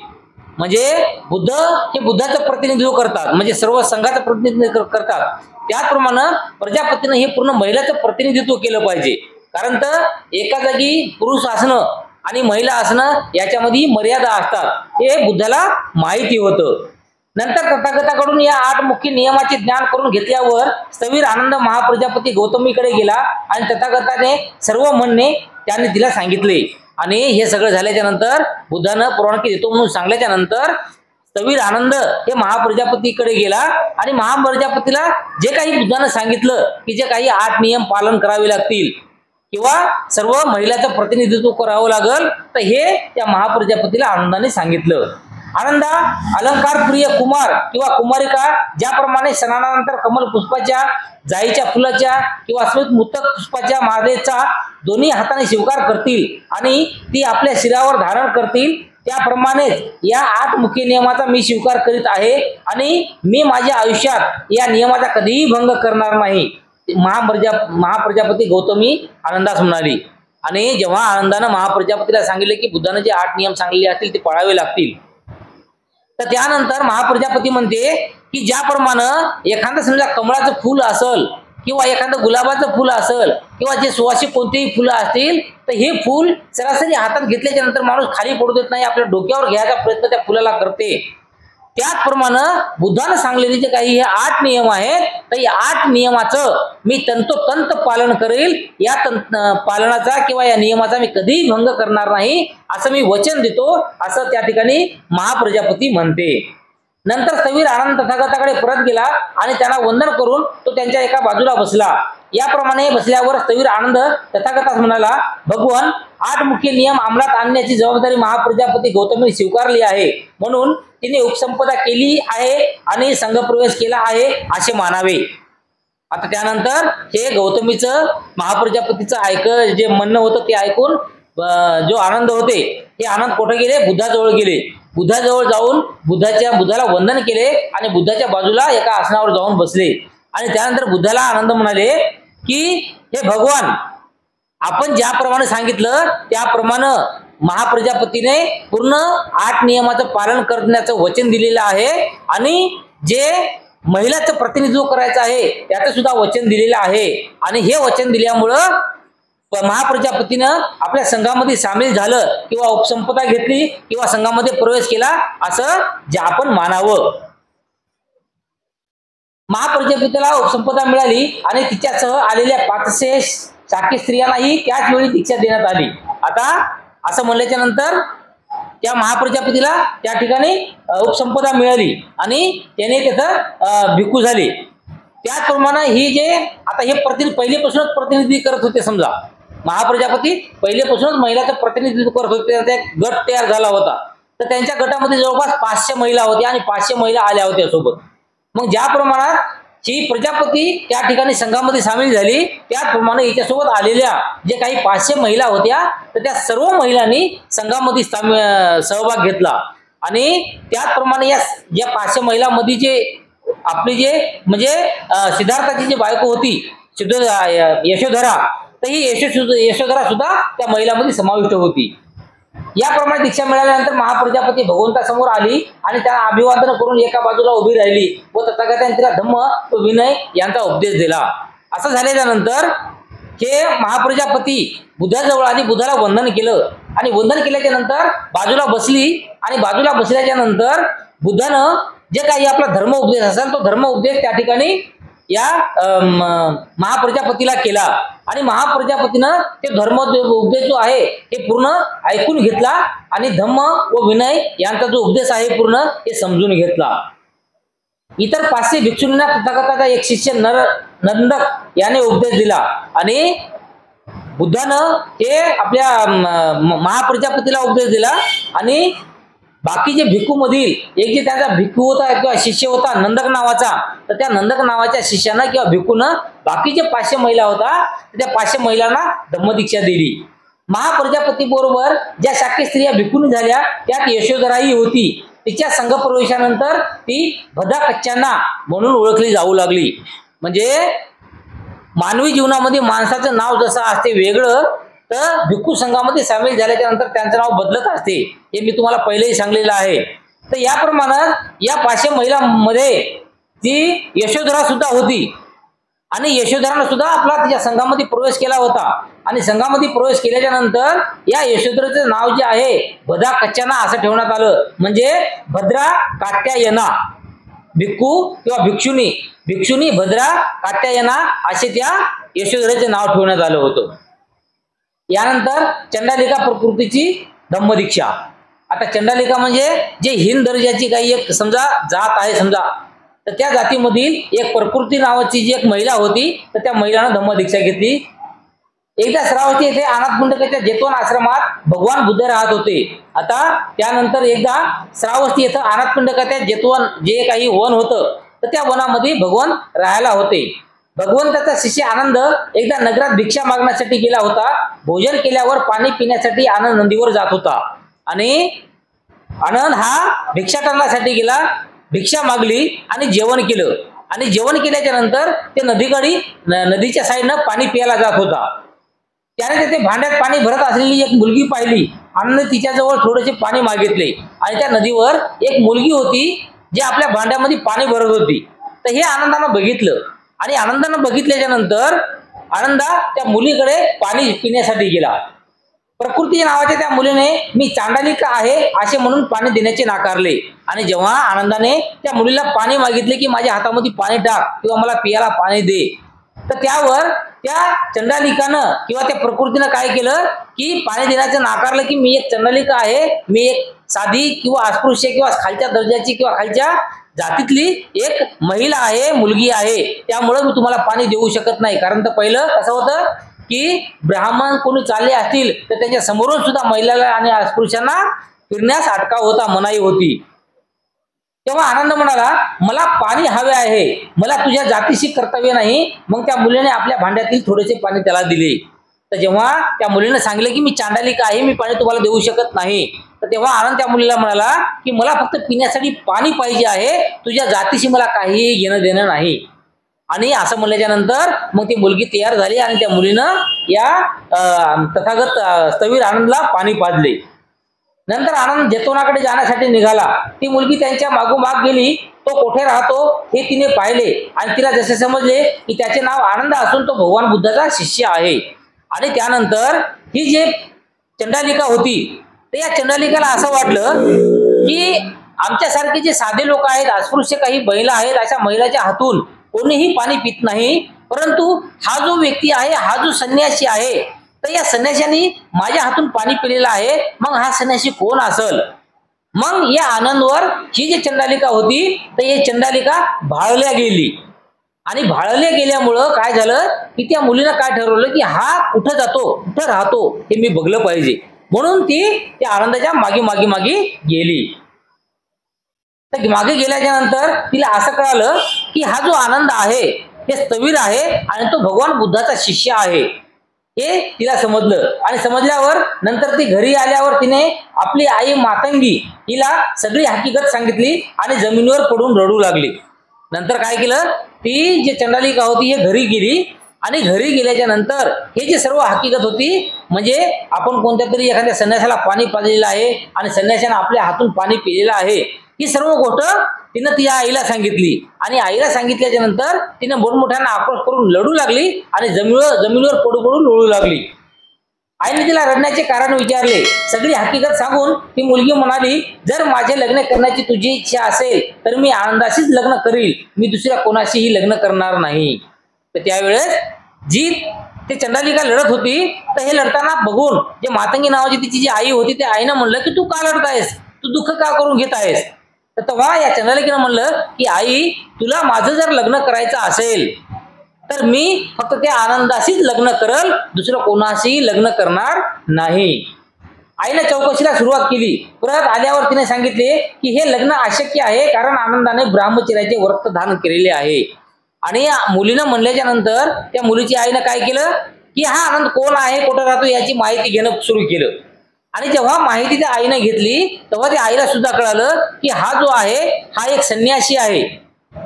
म्हणजे बुद्ध हे बुद्धाचं प्रतिनिधित्व करतात, म्हणजे सर्व संघाचं प्रतिनिधित्व करतात. त्याचप्रमाणे प्रजापतीने हे पूर्ण महिलाचं प्रतिनिधित्व केलं पाहिजे. कारण तर एका जागी पुरुष असणं आणि महिला असणं याच्यामध्ये मर्यादा असतात हे बुद्धाला माहिती होतं. नंतर तथागताकडून या 8 मुख्य नियमाचे ज्ञान करून घेतल्यावर स्थविर आनंद महाप्रजापती गौतमीकडे गेला आणि तथागताने सर्व म्हणणे त्याने तिला सांगितले. आणि हे सगळं झाल्याच्या नंतर बुद्धानं परवानगी देतो म्हणून सांगल्याच्या नंतर स्थविर आनंद हे महाप्रजापतीकडे गेला आणि महाप्रजापतीला जे काही बुद्धानं सांगितलं की जे काही 8 नियम पालन करावे लागतील किंवा सर्व महिलांचं प्रतिनिधित्व करावं लागल तर हे त्या महाप्रजापतीला आनंदाने सांगितलं. आनंदा, अलंकार प्रिय कुमार किंवा कुमारिका ज्याप्रमाणे सणानंतर कमल पुष्पाच्या, जाईच्या फुलाच्या किंवा स्मित मुतक पुष्पाच्या माळेचा दोन्ही हाताने स्वीकार करतील आणि ती आपल्या शिरावर धारण करतील त्याप्रमाणेच या 8 मुख्य नियमाचा मी स्वीकार करीत आहे आणि मी माझ्या आयुष्यात या नियमाचा कधीही भंग करणार नाही. महाप्रजापती गौतमी आनंदास म्हणाली. आणि जेव्हा आनंदानं महाप्रजापतीला सांगितले की बुद्धानं जे 8 नियम सांगितले असतील ते पाळावे लागतील तर त्यानंतर महाप्रजापती म्हणते की ज्याप्रमाणे एखादं समजा कमळाचं फूल असेल किंवा एखादं गुलाबाचं फुल असेल किंवा जे सुवासिक कोणतेही फुलं असतील तर हे फूल सरासरी हातात घेतल्याच्या नंतर माणूस खाली पडू देत नाही, आपल्या डोक्यावर घ्यायचा प्रयत्न त्या फुलाला करते. त्याचप्रमाणे बुद्धानं सांगलेले जे काही हे 8 नियम आहेत तर या 8 नियमाचं मी तंतोतंत पालन करेल. या पालनाचा किंवा या नियमाचा मी कधीही भंग करणार नाही असं मी वचन देतो असं त्या ठिकाणी महाप्रजापती म्हणते. नंतर स्थविर आनंद तथागताकडे परत गेला आणि त्यांना वंदन करून तो त्यांच्या एका बाजूला बसला. याप्रमाणे बसल्यावर स्थविर आनंद तथागतास म्हणाला, भगवान, 8 मुख्य नियम अंमलात आणण्याची जबाबदारी महाप्रजापती गौतमीने स्वीकारली आहे म्हणून तिने उपसंपदा केली आहे आणि संघप्रवेश केला आहे असे मानावे. आता त्यानंतर हे गौतमीचं महाप्रजापतीचं जे म्हणणं होतं ते ऐकून जो आनंद होते हे आनंद कुठे गेले? बुद्धाजवळ गेले. बुद्धाजवळ जाऊन बुद्धाला वंदन केले आणि बुद्धाच्या बाजूला एका आसनावर जाऊन बसले. आणि त्यानंतर बुद्धाला आनंद म्हणाले की हे भगवान, आपण ज्याप्रमाणे सांगितलं त्याप्रमाणे महाप्रजापतीने पूर्ण 8 नियमाचं पालन करण्याचं वचन दिलेलं आहे आणि जे महिलाचं प्रतिनिधित्व करायचं आहे त्याचं सुद्धा वचन दिलेलं आहे. आणि हे वचन दिल्यामुळं महाप्रजापतीनं आपल्या संघामध्ये सामील झालं किंवा उपसंपदा घेतली किंवा संघामध्ये प्रवेश केला असं जे आपण मानावं. महाप्रजापतीला उपसंपदा मिळाली आणि तिच्यासह आलेल्या 500 शाकी स्त्रियांनाही त्याच वेळी दीक्षा देण्यात आली. आता असं म्हणल्याच्या नंतर त्या महाप्रजापतीला त्या ठिकाणी उपसंपदा मिळाली आणि त्याने त्याचं भिक्खू झाले. त्याचप्रमाणे ही जे आता हे पहिलेपासूनच प्रतिनिधी करत होते, समजा महाप्रजापती पहिलेपासूनच महिलाचं प्रतिनिधित्व करत होते, त्याचा एक गट तयार झाला होता. तर त्यांच्या गटामध्ये जवळपास 500 महिला होत्या आणि 500 महिला आल्या होत्या सोबत. मग ज्या प्रमाणात ही प्रजापती त्या ठिकाणी संघामध्ये सामील झाली त्याचप्रमाणे हिच्यासोबत आलेल्या जे काही 500 महिला होत्या तर त्या सर्व महिलांनी संघामध्ये सहभाग घेतला. आणि त्याचप्रमाणे या 500 महिलांमध्ये जे आपली जे म्हणजे सिद्धार्थाची जी बायको होती यशोधरा, तर ही यशोधरा सुद्धा त्या महिलांमध्ये समाविष्ट होती. याप्रमाणे दीक्षा मिळाल्यानंतर महाप्रजापती भगवंतासमोर आली आणि त्यांना अभिवादन करून एका बाजूला उभी राहिली व तथागताने तिला धम्म व विनय यांचा उपदेश दिला. असं झाल्याच्या नंतर हे महाप्रजापती बुद्धाजवळ आली, बुद्धाला वंदन केलं आणि वंदन केल्याच्या नंतर बाजूला बसली आणि बाजूला बसल्याच्या नंतर बुद्धानं जे काही आपला धर्म उपदेश असेल तो धर्म उपदेश त्या ठिकाणी या महाप्रजापतीला केला आणि महाप्रजापतीनं ते धर्म उपदेश जो आहे हे पूर्ण ऐकून घेतला आणि धम्म व विनय यांचा जो उपदेश आहे पूर्ण हे समजून घेतला. इतर 500 भिक्षूंना तथागताचा एक शिष्य नंदक याने उपदेश दिला आणि बुद्धानं हे आपल्या महाप्रजापतीला उपदेश दिला आणि बाकीचे भिक्खू मधील एक जे त्यांचा भिक्खू होता किंवा शिष्य होता नंदक नावाचा, तर त्या नंदक नावाच्या शिष्यानं किंवा भिक्खूनं बाकीचे 500 महिला होता त्या 500 महिलांना धम्मदीक्षा दिली. महाप्रजापती बरोबर ज्या शाक्य स्त्रिया भिक्खूनी झाल्या त्यात यशोधराही होती. तिच्या संघप्रवेशानंतर ती भदा कच्चांना म्हणून ओळखली जाऊ लागली. म्हणजे मानवी जीवनामध्ये माणसाचं नाव जसं असते वेगळं, तर भिक्खू संघामध्ये सामील झाल्याच्या नंतर त्यांचं नाव बदलत असते. हे मी तुम्हाला पहिलेही सांगलेलं आहे. तर याप्रमाणे या 500 महिलांमध्ये ती यशोधरा सुद्धा होती आणि यशोधरानं सुद्धा आपला तिच्या संघामध्ये प्रवेश केला होता आणि संघामध्ये प्रवेश केल्याच्या नंतर या यशोधरेचं नाव जे आहे भदा कच्चाना असं ठेवण्यात आलं. म्हणजे भद्रा कात्यायना भिक्खू किंवा भिक्षुनी भद्रा कात्यायना असे त्या यशोधरेचे नाव ठेवण्यात आलं होतं. यानंतर चंडालिका प्रकृतीची धम्मदीक्षा. आता चंडालिका म्हणजे जे हिंद दर्जाची काही एक समजा जात आहे समजा, तर त्या जातीमधील एक प्रकृती नावाची जी एक महिला होती, तर त्या महिलानं धम्मदीक्षा घेतली. एकदा श्रावस्ती येथे अनाथपिंडकाच्या जेतवन आश्रमात भगवान बुद्ध राहत होते. आता त्यानंतर एकदा श्रावस्ती येथे अनाथपिंडकाच्या जेतवन जे काही वन होतं, तर त्या वनामध्ये भगवान राहायला होते. भगवंताचा शिष्य आनंद एकदा नगरात भिक्षा मागण्यासाठी गेला होता. भोजन केल्यावर पाणी पिण्यासाठी आनंद नदीवर जात होता आणि आनंद हा भिक्षाटनासाठी गेला. भिक्षा मागली आणि जेवण केलं आणि जेवण केल्याच्या नंतर ते नदीच्या साईडनं पाणी प्यायला जात होता. त्याने तिथे भांड्यात पाणी भरत असलेली एक मुलगी पाहिली. आनंद तिच्याजवळ थोडेसे पाणी मागितले आणि त्या नदीवर एक मुलगी होती जी आपल्या भांड्यामध्ये पाणी भरत होती. तर हे आनंदानं बघितलं आणि आनंदानं बघितल्याच्या नंतर आनंदा त्या मुलीकडे पाणी पिण्यासाठी गेला. प्रकृती नावाच्या त्या मुलीने मी चांडालिका आहे असे म्हणून पाणी देण्याचे नाकारले आणि जेव्हा आनंदाने त्या मुलीला पाणी मागितले की माझ्या हातामध्ये पाणी टाक किंवा मला पियाला पाणी दे, तर त्यावर त्या चंडालिकानं किंवा त्या प्रकृतीनं काय केलं की पाणी देण्याचं नाकारलं की मी एक चंडालिका आहे, मी एक साधी किंवा अस्पृश्य किंवा खालच्या दर्जाची किंवा खालच्या जातीतली एक महिला आहे, मुलगी आहे, त्यामुळे मी तुम्हाला पाणी देऊ शकत नाही. कारण तर पहिलं कसं होतं की ब्राह्मण कोणी चालले असतील तर त्यांच्या समोरून सुद्धा महिलाला आणि अस्पृश्यांना फिरण्यास अटकाव होता, मनाई होती. तेव्हा आनंद म्हणाला मला पाणी हवे आहे, मला तुझ्या जातीशी कर्तव्य नाही. मग त्या मुलीने आपल्या भांड्यातील थोडेसे पाणी त्याला दिले. तर जेव्हा त्या मुलीने सांगितले की मी चांडालिका आहे, मी पाणी तुम्हाला देऊ शकत नाही, तर तेव्हा आनंद त्या मुलीला म्हणाला की मला फक्त पिण्यासाठी पाणी पाहिजे आहे, तुझ्या जातीशी मला काहीही घेणं देणं नाही. आणि असं म्हणल्याच्या नंतर मग ती मुलगी तयार झाली आणि त्या मुलीनं या तथागत स्थवीर आनंदला पाणी पाजले. नंतर आनंद जेतवनाकडे जाण्यासाठी निघाला. ती मुलगी त्यांच्या मागोमाग गेली. तो कोठे राहतो हे तिने पाहिले आणि तिला जसे समजले की त्याचे नाव आनंद असून तो भगवान बुद्धाचा शिष्य आहे. आणि त्यानंतर ही जे चंडालिका होती, तर या चंडालिकाला असं वाटलं की आमच्यासारखे जे साधे लोक आहेत, अस्पृश्य काही महिला आहेत, अशा महिलाच्या हातून कोणीही पाणी पित नाही, परंतु हा जो व्यक्ती आहे, हा जो संन्यासी आहे, तर या संन्याशाने माझ्या हातून पाणी पिलेलं आहे, मग हा संन्यासी कोण असेल. मग या आनंदवर ही जी चंडालिका होती तर ही चंडालिका भाळल्या गेली आणि भाळल्या गेल्यामुळं काय झालं की त्या मुलीनं काय ठरवलं की हा कुठं जातो, कुठं राहतो हे मी बघलं पाहिजे, म्हणून ती त्या आनंदाच्या मागे गेली. तर मागे गेल्याच्या नंतर तिला असं कळालं की हा जो आनंद आहे ते स्थवीर आहे आणि तो भगवान बुद्धाचा शिष्य आहे, हे तिला समजलं. आणि समजल्यावर नंतर ती घरी आल्यावर तिने आपली आई मातंगी हिला सगळी हकीकत सांगितली आणि जमिनीवर पडून रडू लागली. नंतर काय केलं, ती जी चंडालिका होती हे घरी गेली आणि घरी गेल्याच्या नंतर हे जे सर्व हकीकत होती, म्हणजे आपण कोणत्या तरी एखाद्या संन्यासाला पाणी पाजलेलं आहे आणि संन्यासाने आपल्या हातून पाणी पिलेलं आहे, ही सर्व गोष्ट तिनं तिच्या आईला सांगितली. आणि आईला सांगितल्याच्या नंतर तिने मोठमोठ्यांना आक्रोश करून लढू लागली आणि जमिनीवर पडू लोळू लागली. आईने तिला रडण्याचे कारण विचारले. सगळी हकीकत सांगून ती मुलगी म्हणाली, जर माझे लग्न करण्याची तुझी इच्छा असेल तर मी आनंदाशीच लग्न करील, मी दुसऱ्या कोणाशीही लग्न करणार नाही. तर त्यावेळेस जी ते चंडालिका लढत होती, तर हे लढताना बघून जे मातंगी नावाची तिची जी आई होती त्या आईनं म्हणलं की तू का लढत आहेस, तू दुःख का करून घेत आहेस. तर तेव्हा या चंद्रलेखेनं म्हणलं की आई, तुला माझं जर लग्न करायचं असेल तर मी फक्त त्या आनंदाशीच लग्न करल, दुसरं कोणाशीही लग्न करणार नाही. आईने चौकशीला सुरुवात केली. परत आल्यावर तिने सांगितले की हे लग्न अशक्य आहे, कारण आनंदाने ब्रह्मचर्याचे व्रत धारण केलेले आहे. आणि मुलीनं म्हणल्याच्या नंतर त्या मुलीची आईनं काय केलं की हा आनंद कोण आहे, कुठं राहतो याची माहिती घेणं सुरू केलं. आणि जेव्हा माहिती त्या आईनं घेतली तेव्हा त्या आईला सुद्धा कळालं की हा जो आहे हा एक संन्यासी आहे,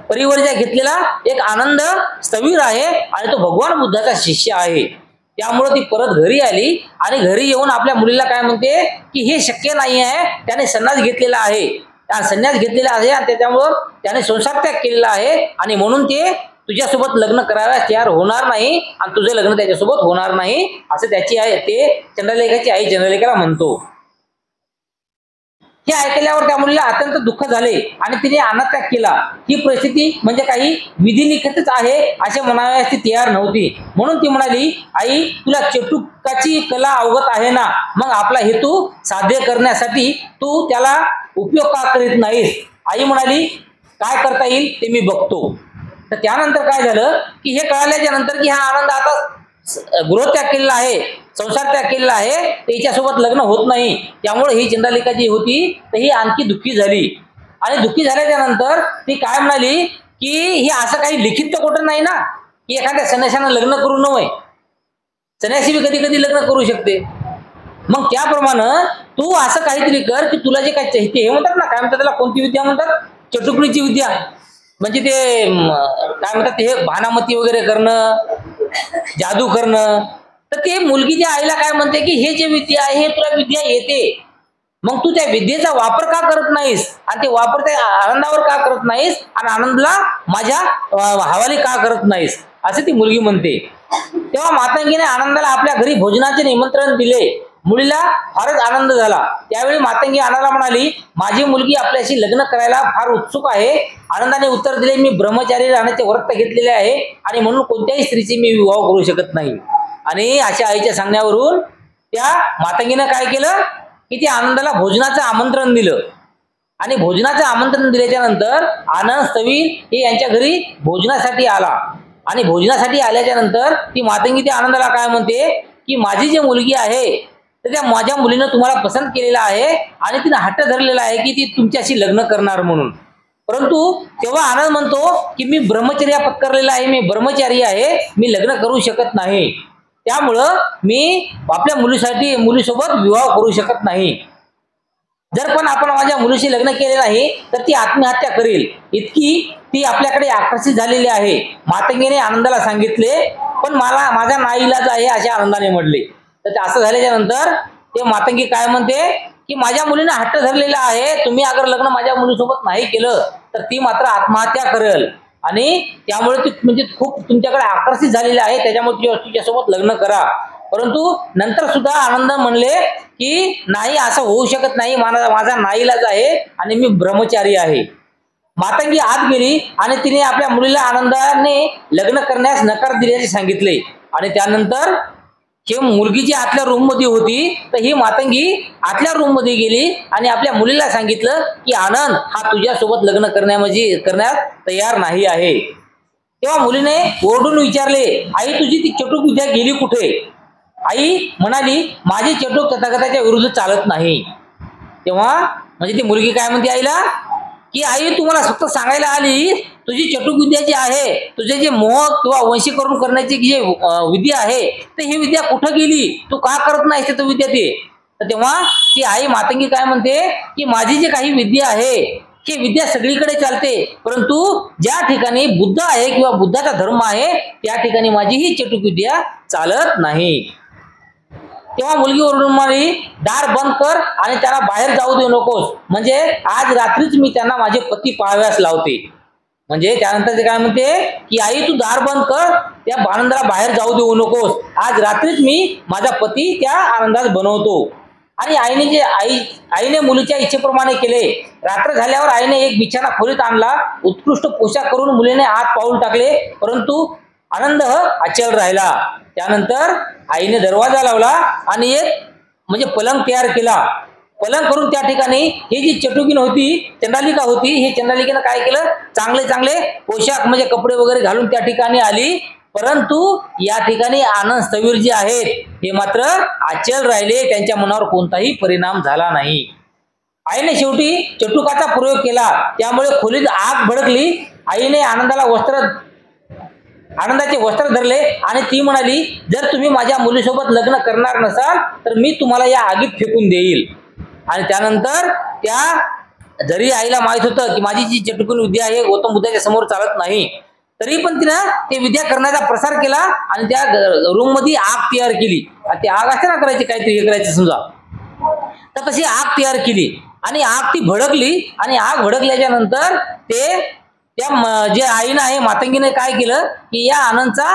परिवर्जा घेतलेला एक आनंद स्थवीर आहे आणि तो भगवान बुद्धाचा शिष्य आहे. त्यामुळे ती परत घरी आली आणि घरी येऊन आपल्या मुलीला काय म्हणते की हे शक्य नाही आहे, त्याने संन्यास घेतलेला आहे, संन्यास घेतलेला आहे आणि त्याच्यामुळं त्याने संसार त्याग केलेला आहे आणि म्हणून ते तुझ्यासोबत लग्न करायला तयार होणार नाही आणि तुझं लग्न त्याच्यासोबत होणार नाही, असं त्याची आई, ते चंद्रलेखाची आई चंद्रलेखाला म्हणतो. हे ऐकल्यावर त्या मुलीला अत्यंत दुःख झाले आणि तिने अनात्याग केला. ही परिस्थिती म्हणजे काही विधिलिखितच आहे असे म्हणावयास ती तयार नव्हती. म्हणून ती म्हणाली, आई, तुला चेटुकाची कला अवगत आहे ना, मग आपला हेतू साध्य करण्यासाठी तू त्याला उपयोग का करीत नाहीस. आई म्हणाली, काय करता येईल ते मी बघतो. तर त्यानंतर काय झालं की हे कळाल्याच्या नंतर की हा आनंद आता गृहत्याग केलेला आहे, संसार त्याग केलेला आहे, त्याच्यासोबत लग्न होत नाही. त्यामुळे ही चंद्रलेखा जी होती तर ही आणखी दुःखी झाली. आणि दुःखी झाल्याच्या नंतर ती काय म्हणाली की हे असं काही लिखित तर कुठं नाही ना की एखाद्या संन्याशानं लग्न करू नये, संन्यासी बी कधी कधी लग्न करू शकते. मग त्याप्रमाणे तू असं काहीतरी कर की तुला जे काही चाहते, हे म्हणतात ना, काय म्हणतात त्याला, कोणती विद्या म्हणतात, चटुकडीची विद्या, म्हणजे ते काय म्हणतात हे भानामती वगैरे करणं, जादू करणं. तर ते मुलगीच्या आईला काय म्हणते की हे जे विद्या आहे हे तुला विद्या येते, मग तू त्या विद्येचा वापर का करत नाहीस आणि ते वापर त्या आनंदावर का करत नाहीस आणि आनंदला माझ्या हवाली का करत नाहीस, असे ती मुलगी म्हणते. तेव्हा मातंगीने आनंदाला आपल्या घरी भोजनाचे निमंत्रण दिले. मुलीला फारच आनंद झाला. त्यावेळी मातंगी आनंदाला म्हणाली, माझी मुलगी आपल्याशी लग्न करायला फार उत्सुक आहे. आनंदाने उत्तर दिले, मी ब्रह्मचारी राहण्याचे व्रत घेतलेले आहे आणि म्हणून कोणत्याही स्त्रीची मी विवाह करू शकत नाही. आणि अशा आईच्या सांगण्यावरून त्या मातंगीनं काय केलं की त्या आनंदाला भोजनाचं आमंत्रण दिलं. आणि भोजनाचं आमंत्रण दिल्याच्या नंतर आनंद स्थवीर हे यांच्या घरी भोजनासाठी आला. आणि भोजनासाठी आल्याच्या नंतर ती मातंगी त्या आनंदाला काय म्हणते की माझी जी मुलगी आहे तर त्या माझ्या मुलीनं तुम्हाला पसंत केलेला आहे आणि तिने हट्ट धरलेला आहे की ती तुमच्याशी लग्न करणार म्हणून. परंतु तेव्हा आनंद म्हणतो की मी ब्रह्मचर्या पत्करलेला आहे, मी ब्रह्मचारी आहे, मी लग्न करू शकत नाही. त्यामुळं मी आपल्या मुलीसोबत विवाह करू शकत नाही. जर पण आपण माझ्या मुलीशी लग्न केले नाही तर ती आत्महत्या करेल, इतकी ती आपल्याकडे आकर्षित झालेली आहे. मातंगीने आनंदाला सांगितले, पण मला माझा नाईलाज आहे असे आनंदाने म्हटले. तर असं झाल्याच्या नंतर ते मातंगी काय म्हणते की माझ्या मुलीने हट्ट धरलेला आहे, तुम्ही अगर लग्न माझ्या मुलीसोबत नाही केलं तर ती मात्र आत्महत्या करेल आणि त्यामुळे ती म्हणजे खूप तुमच्याकडे आकर्षित झालेली आहे, त्याच्यामुळे तुझ्यासोबत लग्न करा. परंतु नंतर सुद्धा आनंद म्हणले की नाही, असं होऊ शकत नाही, माझा नाईलाज आहे आणि मी ब्रह्मचारी आहे. मातंगी आत गेली आणि तिने आपल्या मुलीला आनंदाने लग्न करण्यास नकार दिल्याचे सांगितले. आणि त्यानंतर ही मुलगी जी आतल्या रूम मध्ये होती तर ही मातंगी आतल्या रूम मध्ये गेली आणि आपल्या मुलीला सांगितलं की आनंद हा तुझ्यासोबत लग्न करण्यास तयार नाही आहे. तेव्हा मुलीने ओरडून विचारले, आई, तुझी ती चटूक विद्या गेली कुठे. आई म्हणाली, माझी चटूक तथागताच्या विरुद्ध चालत नाही. तेव्हा म्हणजे ती मुलगी काय म्हणते आईला की आई, तुम्हाला फक्त सांगायला आली, तुझी चटूक विद्या जी आहे, तुझे जे मोह किंवा वंशीकरण करण्याची जी विद्या आहे तर ही विद्या कुठं गेली, तू का करत नाहीस ते विद्या ते. तर तेव्हा ती आई मातंगी काय म्हणते की माझी जी काही विद्या आहे ही विद्या सगळीकडे चालते, परंतु ज्या ठिकाणी बुद्ध आहे किंवा बुद्धाचा धर्म आहे त्या ठिकाणी माझी ही चटूक विद्या चालत नाही. तेव्हा मुलगी ओरडून म्हणाली, दार बंद कर आणि त्यांना बाहेर जाऊ देऊ नकोस, म्हणजे आज रात्रीच मी त्यांना माझे पती पाहाव्यास लावते. म्हणजे त्यानंतर ते काय म्हणते की आई, तू दार बंद कर, त्या आनंदाला बाहेर जाऊ देऊ नकोस, आज रात्रीच मी माझा पती त्या आनंदात बनवतो. आणि आईने मुलीच्या इच्छेप्रमाणे केले. रात्र झाल्यावर आईने एक बिछाना खोलीत आणला, उत्कृष्ट पोशाख करून मुलीने आत पाऊल टाकले, परंतु आनंद अचल राहिला. त्यानंतर आईने दरवाजा लावला आणि एक म्हणजे पलंग तयार केला पलंग करून त्या ठिकाणी ही जी चटुकीन होती, चंडालिका होती, ही चंडालिकेनं काय केलं, चांगले चांगले पोशाख म्हणजे कपडे वगैरे घालून त्या ठिकाणी आली. परंतु या ठिकाणी आनंद स्थवीर जे आहेत हे मात्र अचल राहिले, त्यांच्या मनावर कोणताही परिणाम झाला नाही. आईने शेवटी चटुकाचा प्रयोग केला, त्यामुळे खोलीत आग भडकली. आईने आनंदाचे वस्त्र धरले आणि ती म्हणाली, जर तुम्ही माझ्या मुलीसोबत लग्न करणार नसाल तर मी तुम्हाला या आगीत फेकून देईल. आणि त्यानंतर जरी आईला माहित होतं की माझी जी चटुकीन विद्या आहे गौतम बुद्धाच्या समोर चालत नाही, तरी पण तिनं ते विद्या करण्याचा प्रसार केला आणि त्या रूम मध्ये आग तयार केली. ते आग असते ना करायची, काहीतरी हे करायचं समजा, तर तशी आग तयार केली आणि आग ती भडकली. आणि आग भडकल्याच्या नंतर जे आईनं आहे मातंगीने काय केलं की या आनंदचा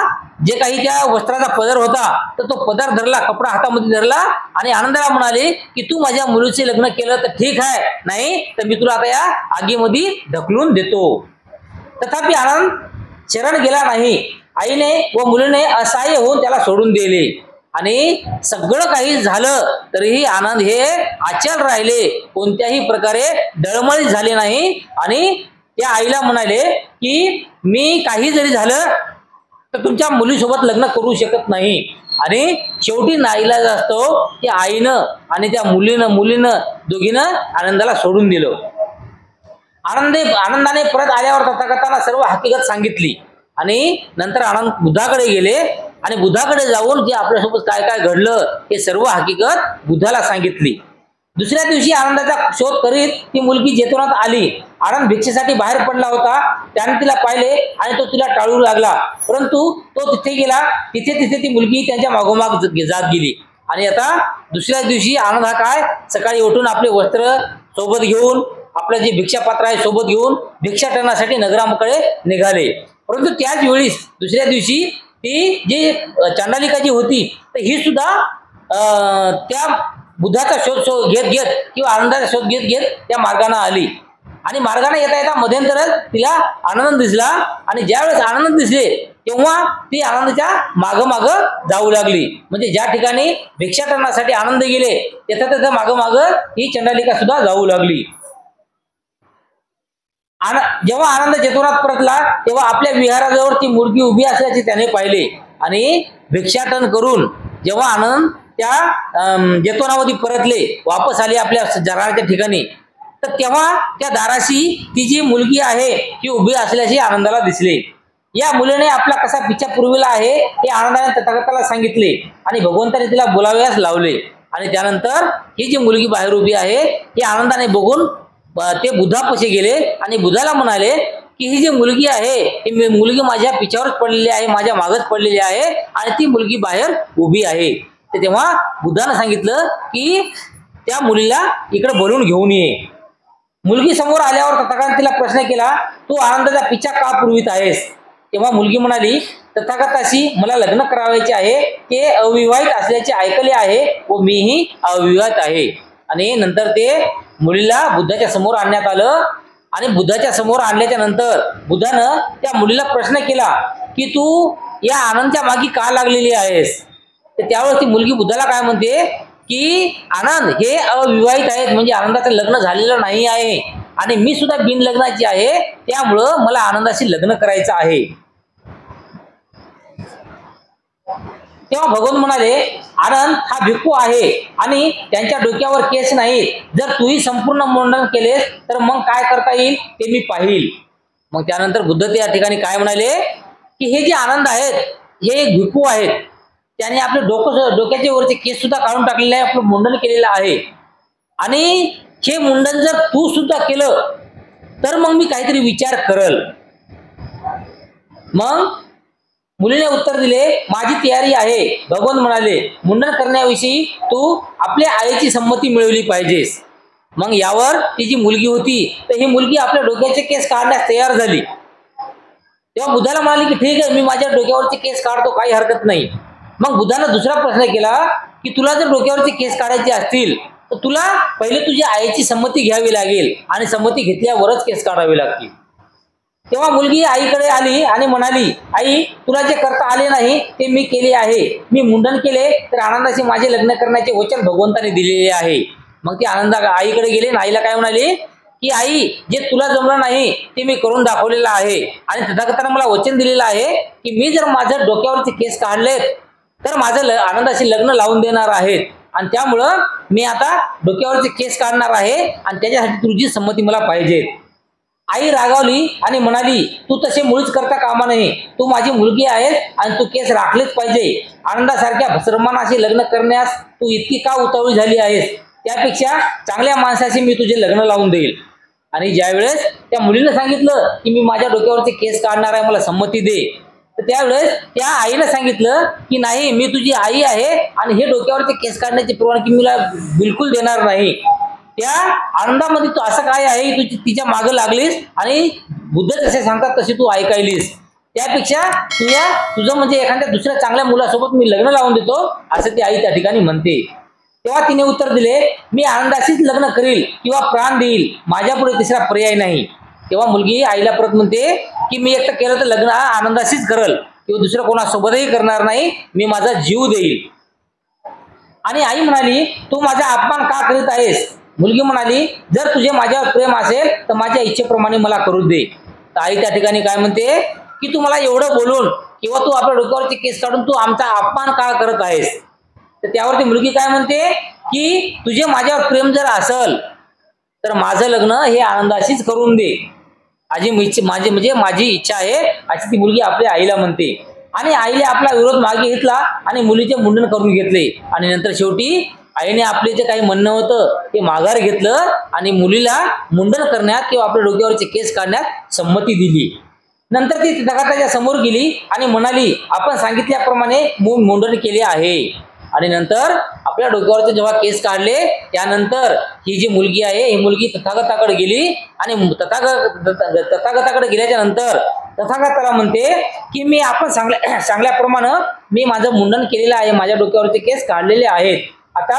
जे काही त्या वस्त्राचा पदर होता तर तो पदर धरला, कपडा हातामध्ये धरला आणि आनंदाला म्हणाले की तू माझ्या मुलीचे लग्न केलं तर ठीक आहे, नाही तर मी तुला आता या आगीमध्ये ढकलून देतो. तथापि आनंद शरण गेला नाही. आईने व मुलीने असहाय्य होऊन त्याला सोडून दिले आणि सगळं काही झालं तरीही आनंद हे अचल राहिले, कोणत्याही प्रकारे डळमळीत झाले नाही. आणि त्या आईला म्हणाले की मी काही जरी झालं तर तुमच्या मुलीसोबत लग्न करू शकत नाही. आणि शेवटी नाईलाज असतो की आईनं आणि त्या मुलीनं दोघीनं आनंदाला सोडून दिलं. आनंदाने परत आल्यावर तथागतांना सर्व हकीकत सांगितली आणि नंतर आनंद बुद्धाकडे गेले आणि बुद्धाकडे जाऊन जे आपल्यासोबत काय काय घडलं हे सर्व हकीकत बुद्धाला सांगितली. दुसऱ्या दिवशी आनंदाचा शोध करीत ती मुलगी जेतवनात आली. आनंद भिक्षेसाठी बाहेर पडला होता. त्याने तिला पाहिले आणि तो तिला टाळू लागला, परंतु तो तिथे गेला. तिथे ती मुलगी त्यांच्या मागोमाग जात गेली. आणि आता दुसऱ्या दिवशी आनंद हा काय सकाळी उठून आपले वस्त्र सोबत घेऊन, आपलं जे भिक्षापात्र आहे सोबत घेऊन भिक्षाटनासाठी नगराकडे निघाले. परंतु त्याच वेळीस दुसऱ्या दिवशी ती जी चांडालिका जी होती तर ही सुद्धा त्या बुद्धाचा शोध घेत किंवा आनंदाचा शोध घेत त्या मार्गाने आली. आणि मार्गाने येता मध्यंतरच तिला आनंद दिसला आणि ज्यावेळेस आनंद दिसले तेव्हा ती आनंदाच्या माग जाऊ लागली. म्हणजे ज्या ठिकाणी भिक्षाटनासाठी आनंद गेले तिथं माग ही चंडालिका सुद्धा जाऊ लागली. जेव्हा आनंद जेतवनात परतला तेव्हा आपल्या विहाराजवळ ती मुलगी उभी असल्याचे त्याने पाहिले. आणि भिक्षाटन करून जेव्हा आनंद त्या जेतवनामध्ये परतले, वापस आले आपल्या राहण्याच्या ठिकाणी, तर तेव्हा त्या दाराशी ती जी मुलगी आहे ती उभी असल्याचे आनंदाला दिसले. या मुलीने आपला कसा पिच्छा पुरविला आहे हे आनंदाने तथागताला सांगितले आणि भगवंताने तिला बोलावयास लावले. आणि त्यानंतर ही जी मुलगी बाहेर उभी आहे ही आनंदाने बघून ते बुद्धापाशी गेले आणि बुद्धाला म्हणाले की ही जी मुलगी आहे ही मुलगी माझ्या पिछावरच पडलेली आहे, माझ्या मागच पडलेली आहे आणि ती मुलगी बाहेर उभी आहे. तेव्हा बुद्धाने सांगितलं की त्या मुलीला इकडे बोलून घेऊन ये. मुलगी समोर आल्यावर तथागताने तिला प्रश्न केला, तू आनंदाचा पिच्छा का पुरवित आहेस? तेव्हा मुलगी म्हणाली, तथागताशी मला लग्न करावायचे आहे, ते अविवाहित असल्याचे ऐकले आहे व मीही अविवाहित आहे. आणि नंतर ते मुलीला बुद्धाच्या समोर आणण्यात आलं. आणि बुद्धाच्या समोर आणल्याच्या नंतर बुद्धानं त्या मुलीला प्रश्न केला की तू या आनंदच्या मागे का लागलेली आहेस? तर त्यावेळेस ती मुलगी बुद्धाला काय म्हणते की आनंद हे अविवाहित आहेत, म्हणजे आनंदाचं लग्न झालेलं नाही आहे आणि मी सुद्धा बिन लग्नाची आहे, त्यामुळं मला आनंदाशी लग्न करायचं आहे. तेव्हा भगवान म्हणाले, आनंद हा भिक्खू आहे आणि त्यांच्या डोक्यावर केस नाहीत. जर तूही संपूर्ण मुंडन केलेस तर मग काय करता येईल ते मी पाहिल. मग त्यानंतर बुद्ध त्या ठिकाणी काय म्हणाले की हे जे आनंद आहेत हे एक भिक्खू आहेत, त्याने आपले डोक्याचे वरचे केस सुद्धा काढून टाकलेले आहे, आपलं मुंडन केलेलं आहे. आणि हे मुंडन जर तू सुद्धा केलं तर मग मी काहीतरी विचार करल. मग मुलीने उत्तर दिले, माझी तयारी आहे. भगवान म्हणाले, मुंडन करण्याविषयी तू आपल्या आईची संमती मिळवली पाहिजेस. मग यावर ती जी मुलगी होती तर ही मुलगी आपल्या डोक्याचे केस काढण्यास तयार झाली. तेव्हा बुद्धाला म्हणाली की ठीक आहे, मी माझ्या डोक्यावरचे केस काढतो, काही हरकत नाही. मग बुद्धानं दुसरा प्रश्न केला की तुला जर डोक्यावरचे केस काढायचे असतील तर तुला पहिले तुझ्या आईची संमती घ्यावी लागेल आणि संमती घेतल्यावरच केस काढावे लागतील. तेव्हा मुलगी आईकडे आली आणि म्हणाली, आई तुला जे करता आले नाही ते मी केले आहे. मी मुंडन केले तर आनंदाशी माझे लग्न करण्याचे वचन भगवंताने दिलेले आहे. मग ती आनंदा आईकडे गेली आणि आईला काय म्हणाली की आई, जे तुला जमलं नाही ते मी करून दाखवलेलं आहे आणि तथागतानं मला वचन दिलेलं आहे की मी जर माझं डोक्यावरचे केस काढलेत तर माझं आनंदाशी लग्न लावून देणार आहेत आणि त्यामुळं मी आता डोक्यावरचे केस काढणार आहे आणि त्याच्यासाठी तुझी संमती मला पाहिजे. आई रागावली आणि म्हणाली, तू तसे मुळीच करता कामा नाही. तू माझी मुलगी आहेस आणि तू केस राखलेच पाहिजे. आनंदासारख्या श्रमणाशी लग्न करण्यास तू इतकी का उतावळी झाली आहेस? त्यापेक्षा चांगल्या माणसाशी मी तुझे लग्न लावून देईल. आणि ज्यावेळेस त्या मुलीनं सांगितलं की मी माझ्या डोक्यावरचे केस काढणार आहे, मला संमती दे, तर त्यावेळेस त्या आईला सांगितलं की नाही, मी तुझी आई आहे आणि हे डोक्यावरचे केस काढण्याची परवानगी मला बिलकुल देणार नाही. त्या आनंदामध्ये तू असं काय आहे तू तिच्या मागे लागलीस आणि बुद्ध जसे सांगतात तसे तू ऐकायलीस. त्यापेक्षा तुझं म्हणजे एखाद्या दुसऱ्या चांगल्या मुलासोबत मी लग्न लावून देतो, असं ती आई त्या ठिकाणी म्हणते. तेव्हा तिने उत्तर दिले, मी आनंदाशीच लग्न करील किंवा प्राण देईल, माझ्या पुढे तिसरा पर्याय नाही. तेव्हा मुलगी आईला परत म्हणते की मी एकटं केलं तर लग्न आनंदाशीच करल किंवा दुसऱ्या कोणासोबतही करणार नाही, मी माझा जीव देईल. आणि आई म्हणाली, तू माझा अपमान का करीत आहेस? मुलगी म्हणाली, जर तुझे माझ्यावर प्रेम असेल तर माझ्या इच्छेप्रमाणे मला करू दे. तर आई त्या ठिकाणी काय म्हणते की तू मला एवढं बोलून किंवा तू आपल्या डोक्यावरचे केस काढून तू आमचा अपमान का करत आहेस? तर त्यावरती मुलगी काय म्हणते की तुझे माझ्यावर प्रेम जर असेल तर माझं लग्न हे आनंदाशीच करून दे, माझी इच्छा आहे, अशी ती मुलगी आपल्या आईला म्हणते. आणि आईने आपला विरोध मागे घेतला आणि मुलीचे मुंडन करून घेतले आणि नंतर शेवटी आईने आपले जे काही म्हणणं होतं ते माघार घेतलं आणि मुलीला मुंडन करण्यात किंवा आपल्या डोक्यावरचे केस काढण्यात संमती दिली. नंतर ती तथागताच्या समोर गेली आणि म्हणाली, आपण सांगितल्याप्रमाणे मुंडन केले आहे. आणि नंतर आपल्या डोक्यावरचे जेव्हा केस काढले त्यानंतर ही जी मुलगी आहे ही मुलगी तथागताकडे गेली आणि तथागताकडे गेल्याच्या नंतर तथागताला म्हणते की मी आपण सांगल्याप्रमाणे मी माझं मुंडन केलेलं आहे, माझ्या डोक्यावरचे केस काढलेले आहेत. आता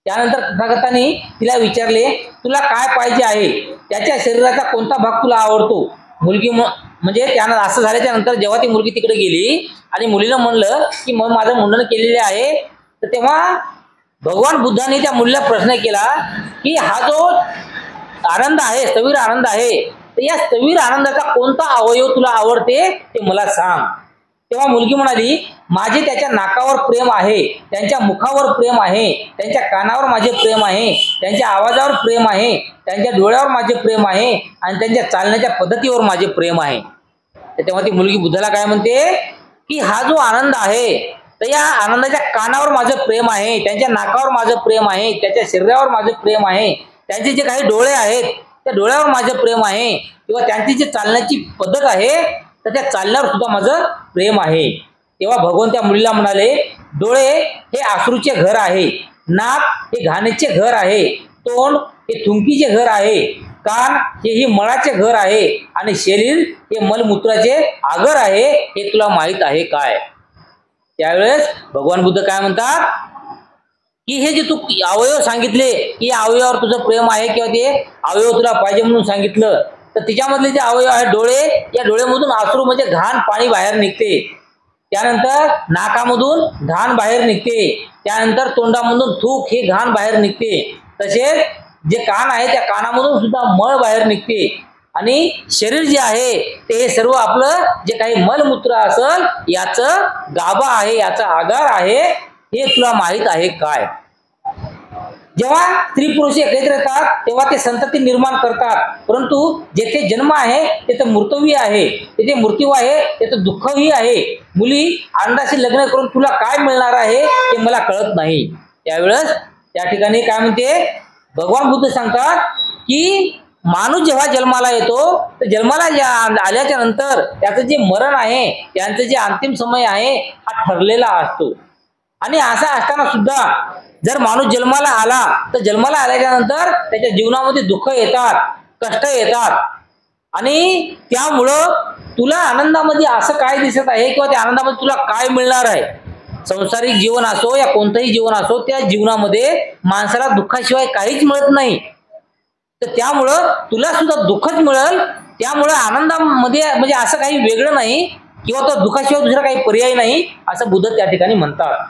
त्यानंतर तथागताने तिला विचारले, तुला काय पाहिजे आहे? त्याच्या शरीराचा कोणता भाग तुला आवडतो? मुलगी म्हणजे त्यानं असं झाल्याच्या नंतर जेव्हा ती मुलगी तिकडे गेली आणि मुलीला म्हणलं की मग माझं मुंडन केलेले आहे, तर तेव्हा भगवान बुद्धाने त्या मुलीला प्रश्न केला की हा जो आनंद आहे, स्थविर आनंद आहे, तर या स्थविर आनंदाचा कोणता अवयव तुला आवडते ते मला सांग. तेव्हा मुलगी म्हणाली, माझे त्याच्या नाकावर प्रेम आहे, त्यांच्या मुखावर प्रेम आहे, त्यांच्या कानावर माझे प्रेम आहे, त्यांच्या आवाजावर प्रेम आहे, त्यांच्या डोळ्यावर माझे प्रेम आहे आणि त्यांच्या चालण्याच्या पद्धतीवर माझे प्रेम आहे. तेव्हा ती मुलगी बुद्धाला काय म्हणते की हा जो आनंद आहे तर या आनंदाच्या कानावर माझं प्रेम आहे, त्यांच्या नाकावर माझं प्रेम आहे, त्याच्या शरीरावर माझं प्रेम आहे, त्यांचे जे काही डोळे आहेत त्या डोळ्यावर माझं प्रेम आहे किंवा त्यांची जी चालण्याची पद्धत आहे तर त्या चालण्यावर सुद्धा माझं प्रेम आहे. तेव्हा भगवान त्या मुलीला म्हणाले, डोळे हे अश्रूचे घर आहे, नाक हे घाणीचे घर आहे, तोंड हे थुंकीचे घर आहे, कान हे मळाचे घर आहे आणि शरीर हे मलमूत्राचे आगर आहे, हे तुला माहित आहे काय? त्यावेळेस भगवान बुद्ध काय म्हणतात की हे जे तू अवयव सांगितले की अवयवावर तुझं प्रेम आहे किंवा ते अवयव तुला पाहिजे म्हणून सांगितलं, तर तिच्यामधले जे अवयव आहेत डोळे, या डोळ्यामधून अश्रू म्हणजे घाण पाणी बाहेर निघते. त्यानंतर नाकामधून घाण बाहेर निघते, त्यानंतर तोंडामधून थूक हे घाण बाहेर निघते. तसेच जे कान आहे त्या कानामधून सुद्धा मळ बाहेर निघते आणि शरीर जे आहे ते सर्व आपलं जे काही मलमूत्र असेल याचं गाभा आहे, याचा आगार आहे, हे तुला माहित आहे काय? जेव्हा स्त्री पुरुष एकत्र येतात तेव्हा ते संतती निर्माण करतात, परंतु जेथे जन्म आहे तेथे मृत्यू आहे, तेथे मृत्यू आहे तेथे दुःखही आहे. मुली आनंदाशी लग्न करून तुला काय मिळणार आहे ते मला कळत नाही. त्यावेळेस त्या ठिकाणी काय म्हणते भगवान बुद्ध सांगतात की माणूस जेव्हा जन्माला येतो तर जन्माला आल्याच्या नंतर त्याचं जे मरण आहे, त्यांचं जे अंतिम समय आहे हा ठरलेला असतो. आणि असा असताना सुद्धा जर माणूस जन्माला आला तर जन्माला आल्याच्या नंतर त्याच्या जीवनामध्ये दुःख येतात, कष्ट येतात आणि त्यामुळं तुला आनंदामध्ये असं काय दिसत आहे किंवा त्या आनंदामध्ये तुला काय मिळणार आहे? संसारिक जीवन असो या कोणतंही जीवन असो, त्या जीवनामध्ये माणसाला दुःखाशिवाय काहीच मिळत नाही. तर त्यामुळं तुला सुद्धा दुःखच मिळेल. त्यामुळं आनंदामध्ये म्हणजे असं काही वेगळं नाही किंवा तो दुःखाशिवाय दुसरा काही पर्याय नाही, असं बुद्ध त्या ठिकाणी म्हणतात.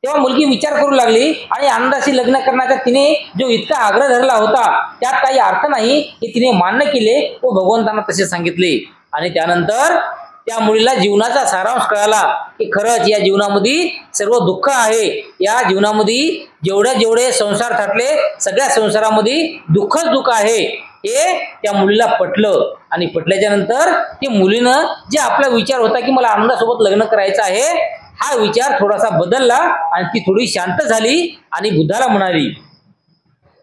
तेव्हा मुलगी विचार करू लागली आणि आनंदाशी लग्न करण्याचा तिने जो इतका आग्रह धरला होता त्यात काही अर्थ नाही हे तिने मान्य केले व भगवंतांना तसे सांगितले. आणि त्यानंतर त्या मुलीला जीवनाचा सारांश कळाला की खरंच या जीवनामध्ये सर्व दुःख आहे. या जीवनामध्ये जेवढे संसार थाटले सगळ्या संसारामध्ये दुःखच दुःख आहे हे त्या मुलीला पटलं. आणि पटल्याच्या नंतर ती मुलीनं जे आपला विचार होता की मला आनंदासोबत लग्न करायचं आहे हा विचार थोडासा बदलला आणि ती थोडी शांत झाली आणि बुद्धाला म्हणाली,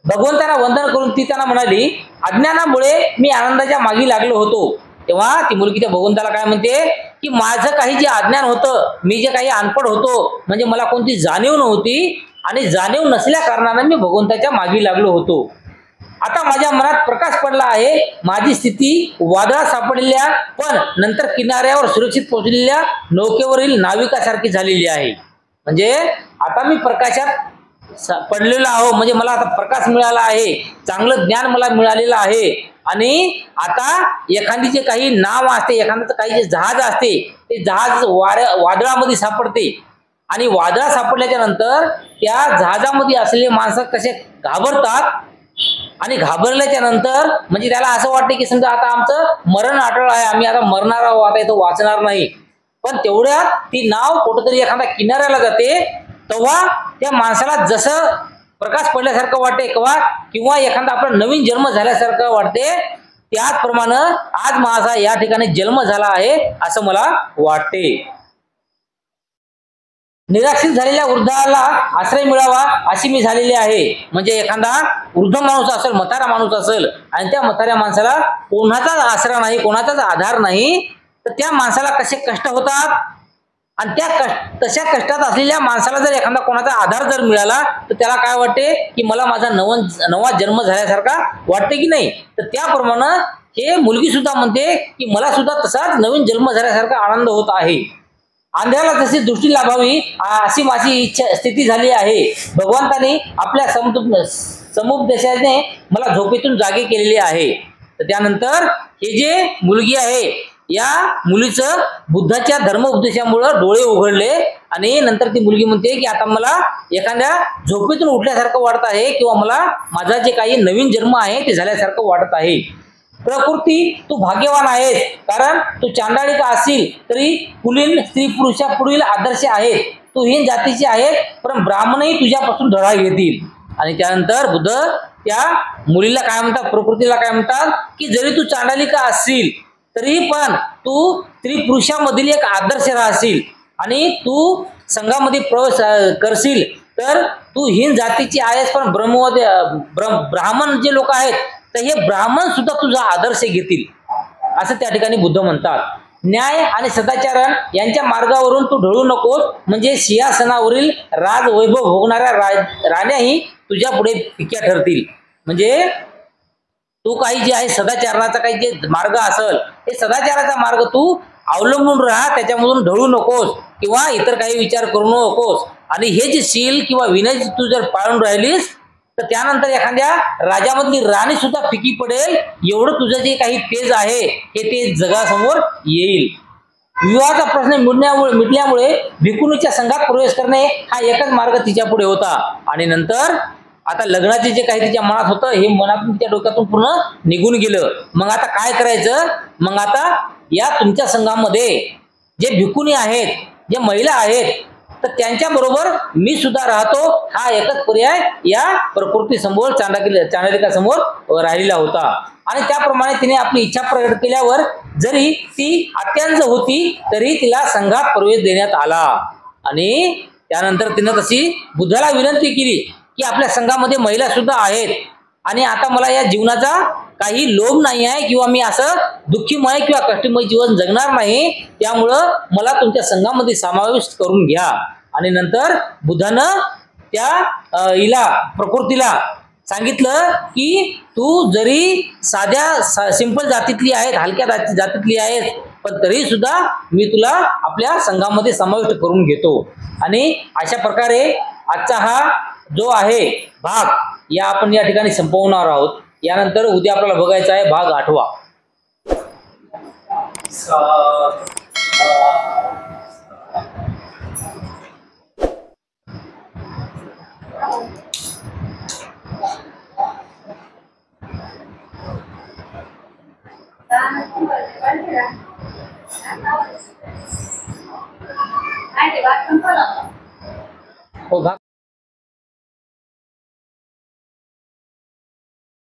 भगवंतांना वंदन करून ती त्यांना म्हणाली, अज्ञानामुळे मी आनंदाच्या मागे लागलो होतो. तेव्हा ती मुलगी त्या भगवंताला काय म्हणते की माझं काही जे अज्ञान होतं, मी जे काही अनपढ होतो, म्हणजे मला कोणती जाणीव नव्हती आणि जाणीव नसल्या कारणाने मी भगवंताच्या मागे लागलो होतो. आता माझ्या मनात प्रकाश पडला आहे. माझी स्थिती वादळात सापडलेल्या पण नंतर किनाऱ्यावर सुरक्षित पोहोचलेल्या नौकेवरील नाविकासारखी झालेली आहे. म्हणजे आता मी प्रकाशात पडलेलो आहो, म्हणजे मला आता प्रकाश मिळाला आहे, चांगलं ज्ञान मला मिळालेलं आहे. आणि आता एखादी जे काही नाव असते, एखादं काही जे जहाज असते ते जहाज वादळामध्ये सापडते आणि वादळात सापडल्याच्या नंतर त्या जहाजामध्ये असलेले माणसं कसे घाबरतात आणि घाबरल्याच्या नंतर म्हणजे त्याला असं वाटते की समजा आता आमचं मरण अटळ आहे, आम्ही आता मरणार आहोत, आता इथं वाचणार नाही. पण तेवढ्यात ती नाव कुठंतरी एखाद्या किनाऱ्याला जाते तेव्हा त्या माणसाला जसं प्रकाश पडल्यासारखं वाटते किंवा एखादा आपला नवीन जन्म झाल्यासारखं वाटते, त्याचप्रमाणे आज माझा या ठिकाणी जन्म झाला आहे असं मला वाटते. निराश्रित झालेल्या वृद्धाला आश्रय मिळावा अशी मी झालेली आहे. म्हणजे एखादा वृद्ध माणूस असेल, म्हातारा माणूस असेल आणि त्या म्हाताऱ्या माणसाला कोणाचाच आसरा नाही, कोणाचाच आधार नाही, तर त्या माणसाला कसे कष्ट होतात आणि त्या तशा कष्टात असलेल्या माणसाला जर एखादा कोणाचा आधार जर मिळाला तर त्याला काय वाटते की मला माझा नवा जन्म झाल्यासारखा वाटते की नाही. तर त्याप्रमाणे हे मुलगी सुद्धा म्हणते की मला सुद्धा तसाच नवीन जन्म झाल्यासारखा आनंद होत आहे. अंधाराला जशी दृष्टी लाभावी अशी माझी इच्छा स्थिती झाली आहे. भगवंताने आपल्या समुपदेशाने मला झोपेतून जागे केलेले आहे. तर त्यानंतर हे जे मुलगी आहे या मुलीचं बुद्धाच्या धर्म उपदेशामुळे डोळे उघडले आणि नंतर ती मुलगी म्हणते की आता मला एखाद्या झोपेतून उठल्यासारखं वाटत आहे किंवा मला माझा जे काही नवीन जन्म आहे ते झाल्यासारखं वाटत आहे. प्रकृती तू भाग्यवान आहेस, कारण तू चांडाळिका असशील तरी कुलीन स्त्री पुरुषा पुढील आदर्श आहेत. तू हीन जातीची आहे पण ब्राह्मणही तुझ्यापासून धडा घेतील. आणि त्यानंतर बुद्ध त्या मुलीला काय म्हणतात, प्रकृतीला काय म्हणतात की जरी तू चांडालिका असशील तरी पण तू स्त्री पुरुषामधील एक आदर्श राहशील आणि तू संघामध्ये प्रवेश करशील तर तू हीन जातीची आहेस पण ब्राह्मण जे लोक आहेत तर हे ब्राह्मण सुद्धा तुझा आदर्श घेतील असं त्या ठिकाणी बुद्ध म्हणतात. न्याय आणि सदाचारण यांच्या मार्गावरून तू ढळू नकोस, म्हणजे सिंहासनावरील राजवैभव भोगणाऱ्या राण्याही तुझ्या पुढे फिक्या ठरतील. म्हणजे तू काही जे आहे सदाचारणाचा काही जे मार्ग असेल हे सदाचाराचा मार्ग तू अवलंबून राहा, त्याच्यामधून ढळू नकोस किंवा इतर काही विचार करू नकोस. आणि हे जे शील किंवा विनय तू जर पाळून राहिलीस तर त्यानंतर एखाद्या राजामधली राणी सुद्धा फिकी पडेल, एवढं तुझं जे काही तेज आहे हे तेज जगासमोर येईल. विवाहाचा प्रश्न मिटल्यामुळे भिकुनीच्या संघात प्रवेश करणे हा एकच मार्ग तिच्या पुढे होता. आणि नंतर आता लग्नाचे जे काही तिच्या मनात होतं हे मनातून तिच्या डोक्यातून पूर्ण निघून गेलं. मग आता काय करायचं, मग आता या तुमच्या संघामध्ये जे भिकुनी आहेत, जे महिला आहेत तर त्यांच्या बरोबर मी सुद्धा राहतो, हा एकच पर्याय या प्रकृती समोर चांडालिका समोर राहिलेला होता. आणि त्याप्रमाणे तिने आपली इच्छा प्रकट केल्यावर जरी ती अत्यंत होती तरी तिला संघात प्रवेश देण्यात आला. आणि त्यानंतर तिनं तशी बुद्धाला विनंती केली की आपल्या संघामध्ये महिला सुद्धा आहेत आणि आता मला या जीवनाचा काही लोभ नाही आहे किंवा मी असं दुःखीमय किंवा कष्टमय जीवन जगणार नाही, त्यामुळं मला तुमच्या संघामध्ये समावेश करून घ्या. आणि नंतर बुद्धानं त्या हिला प्रकृतीला सांगितलं की तू जरी साध्या सिंपल जातीतली आहे, हलक्या जातीतली आहेस, पण तरी सुद्धा मी तुला आपल्या संघामध्ये समाविष्ट करून घेतो. आणि अशा प्रकारे आजचा हा जो आहे भाग आपण या ठिकाणी संपवणार आहोत. यानंतर उद्या आपल्याला बघायचा आहे भाग 8वा. हो भाग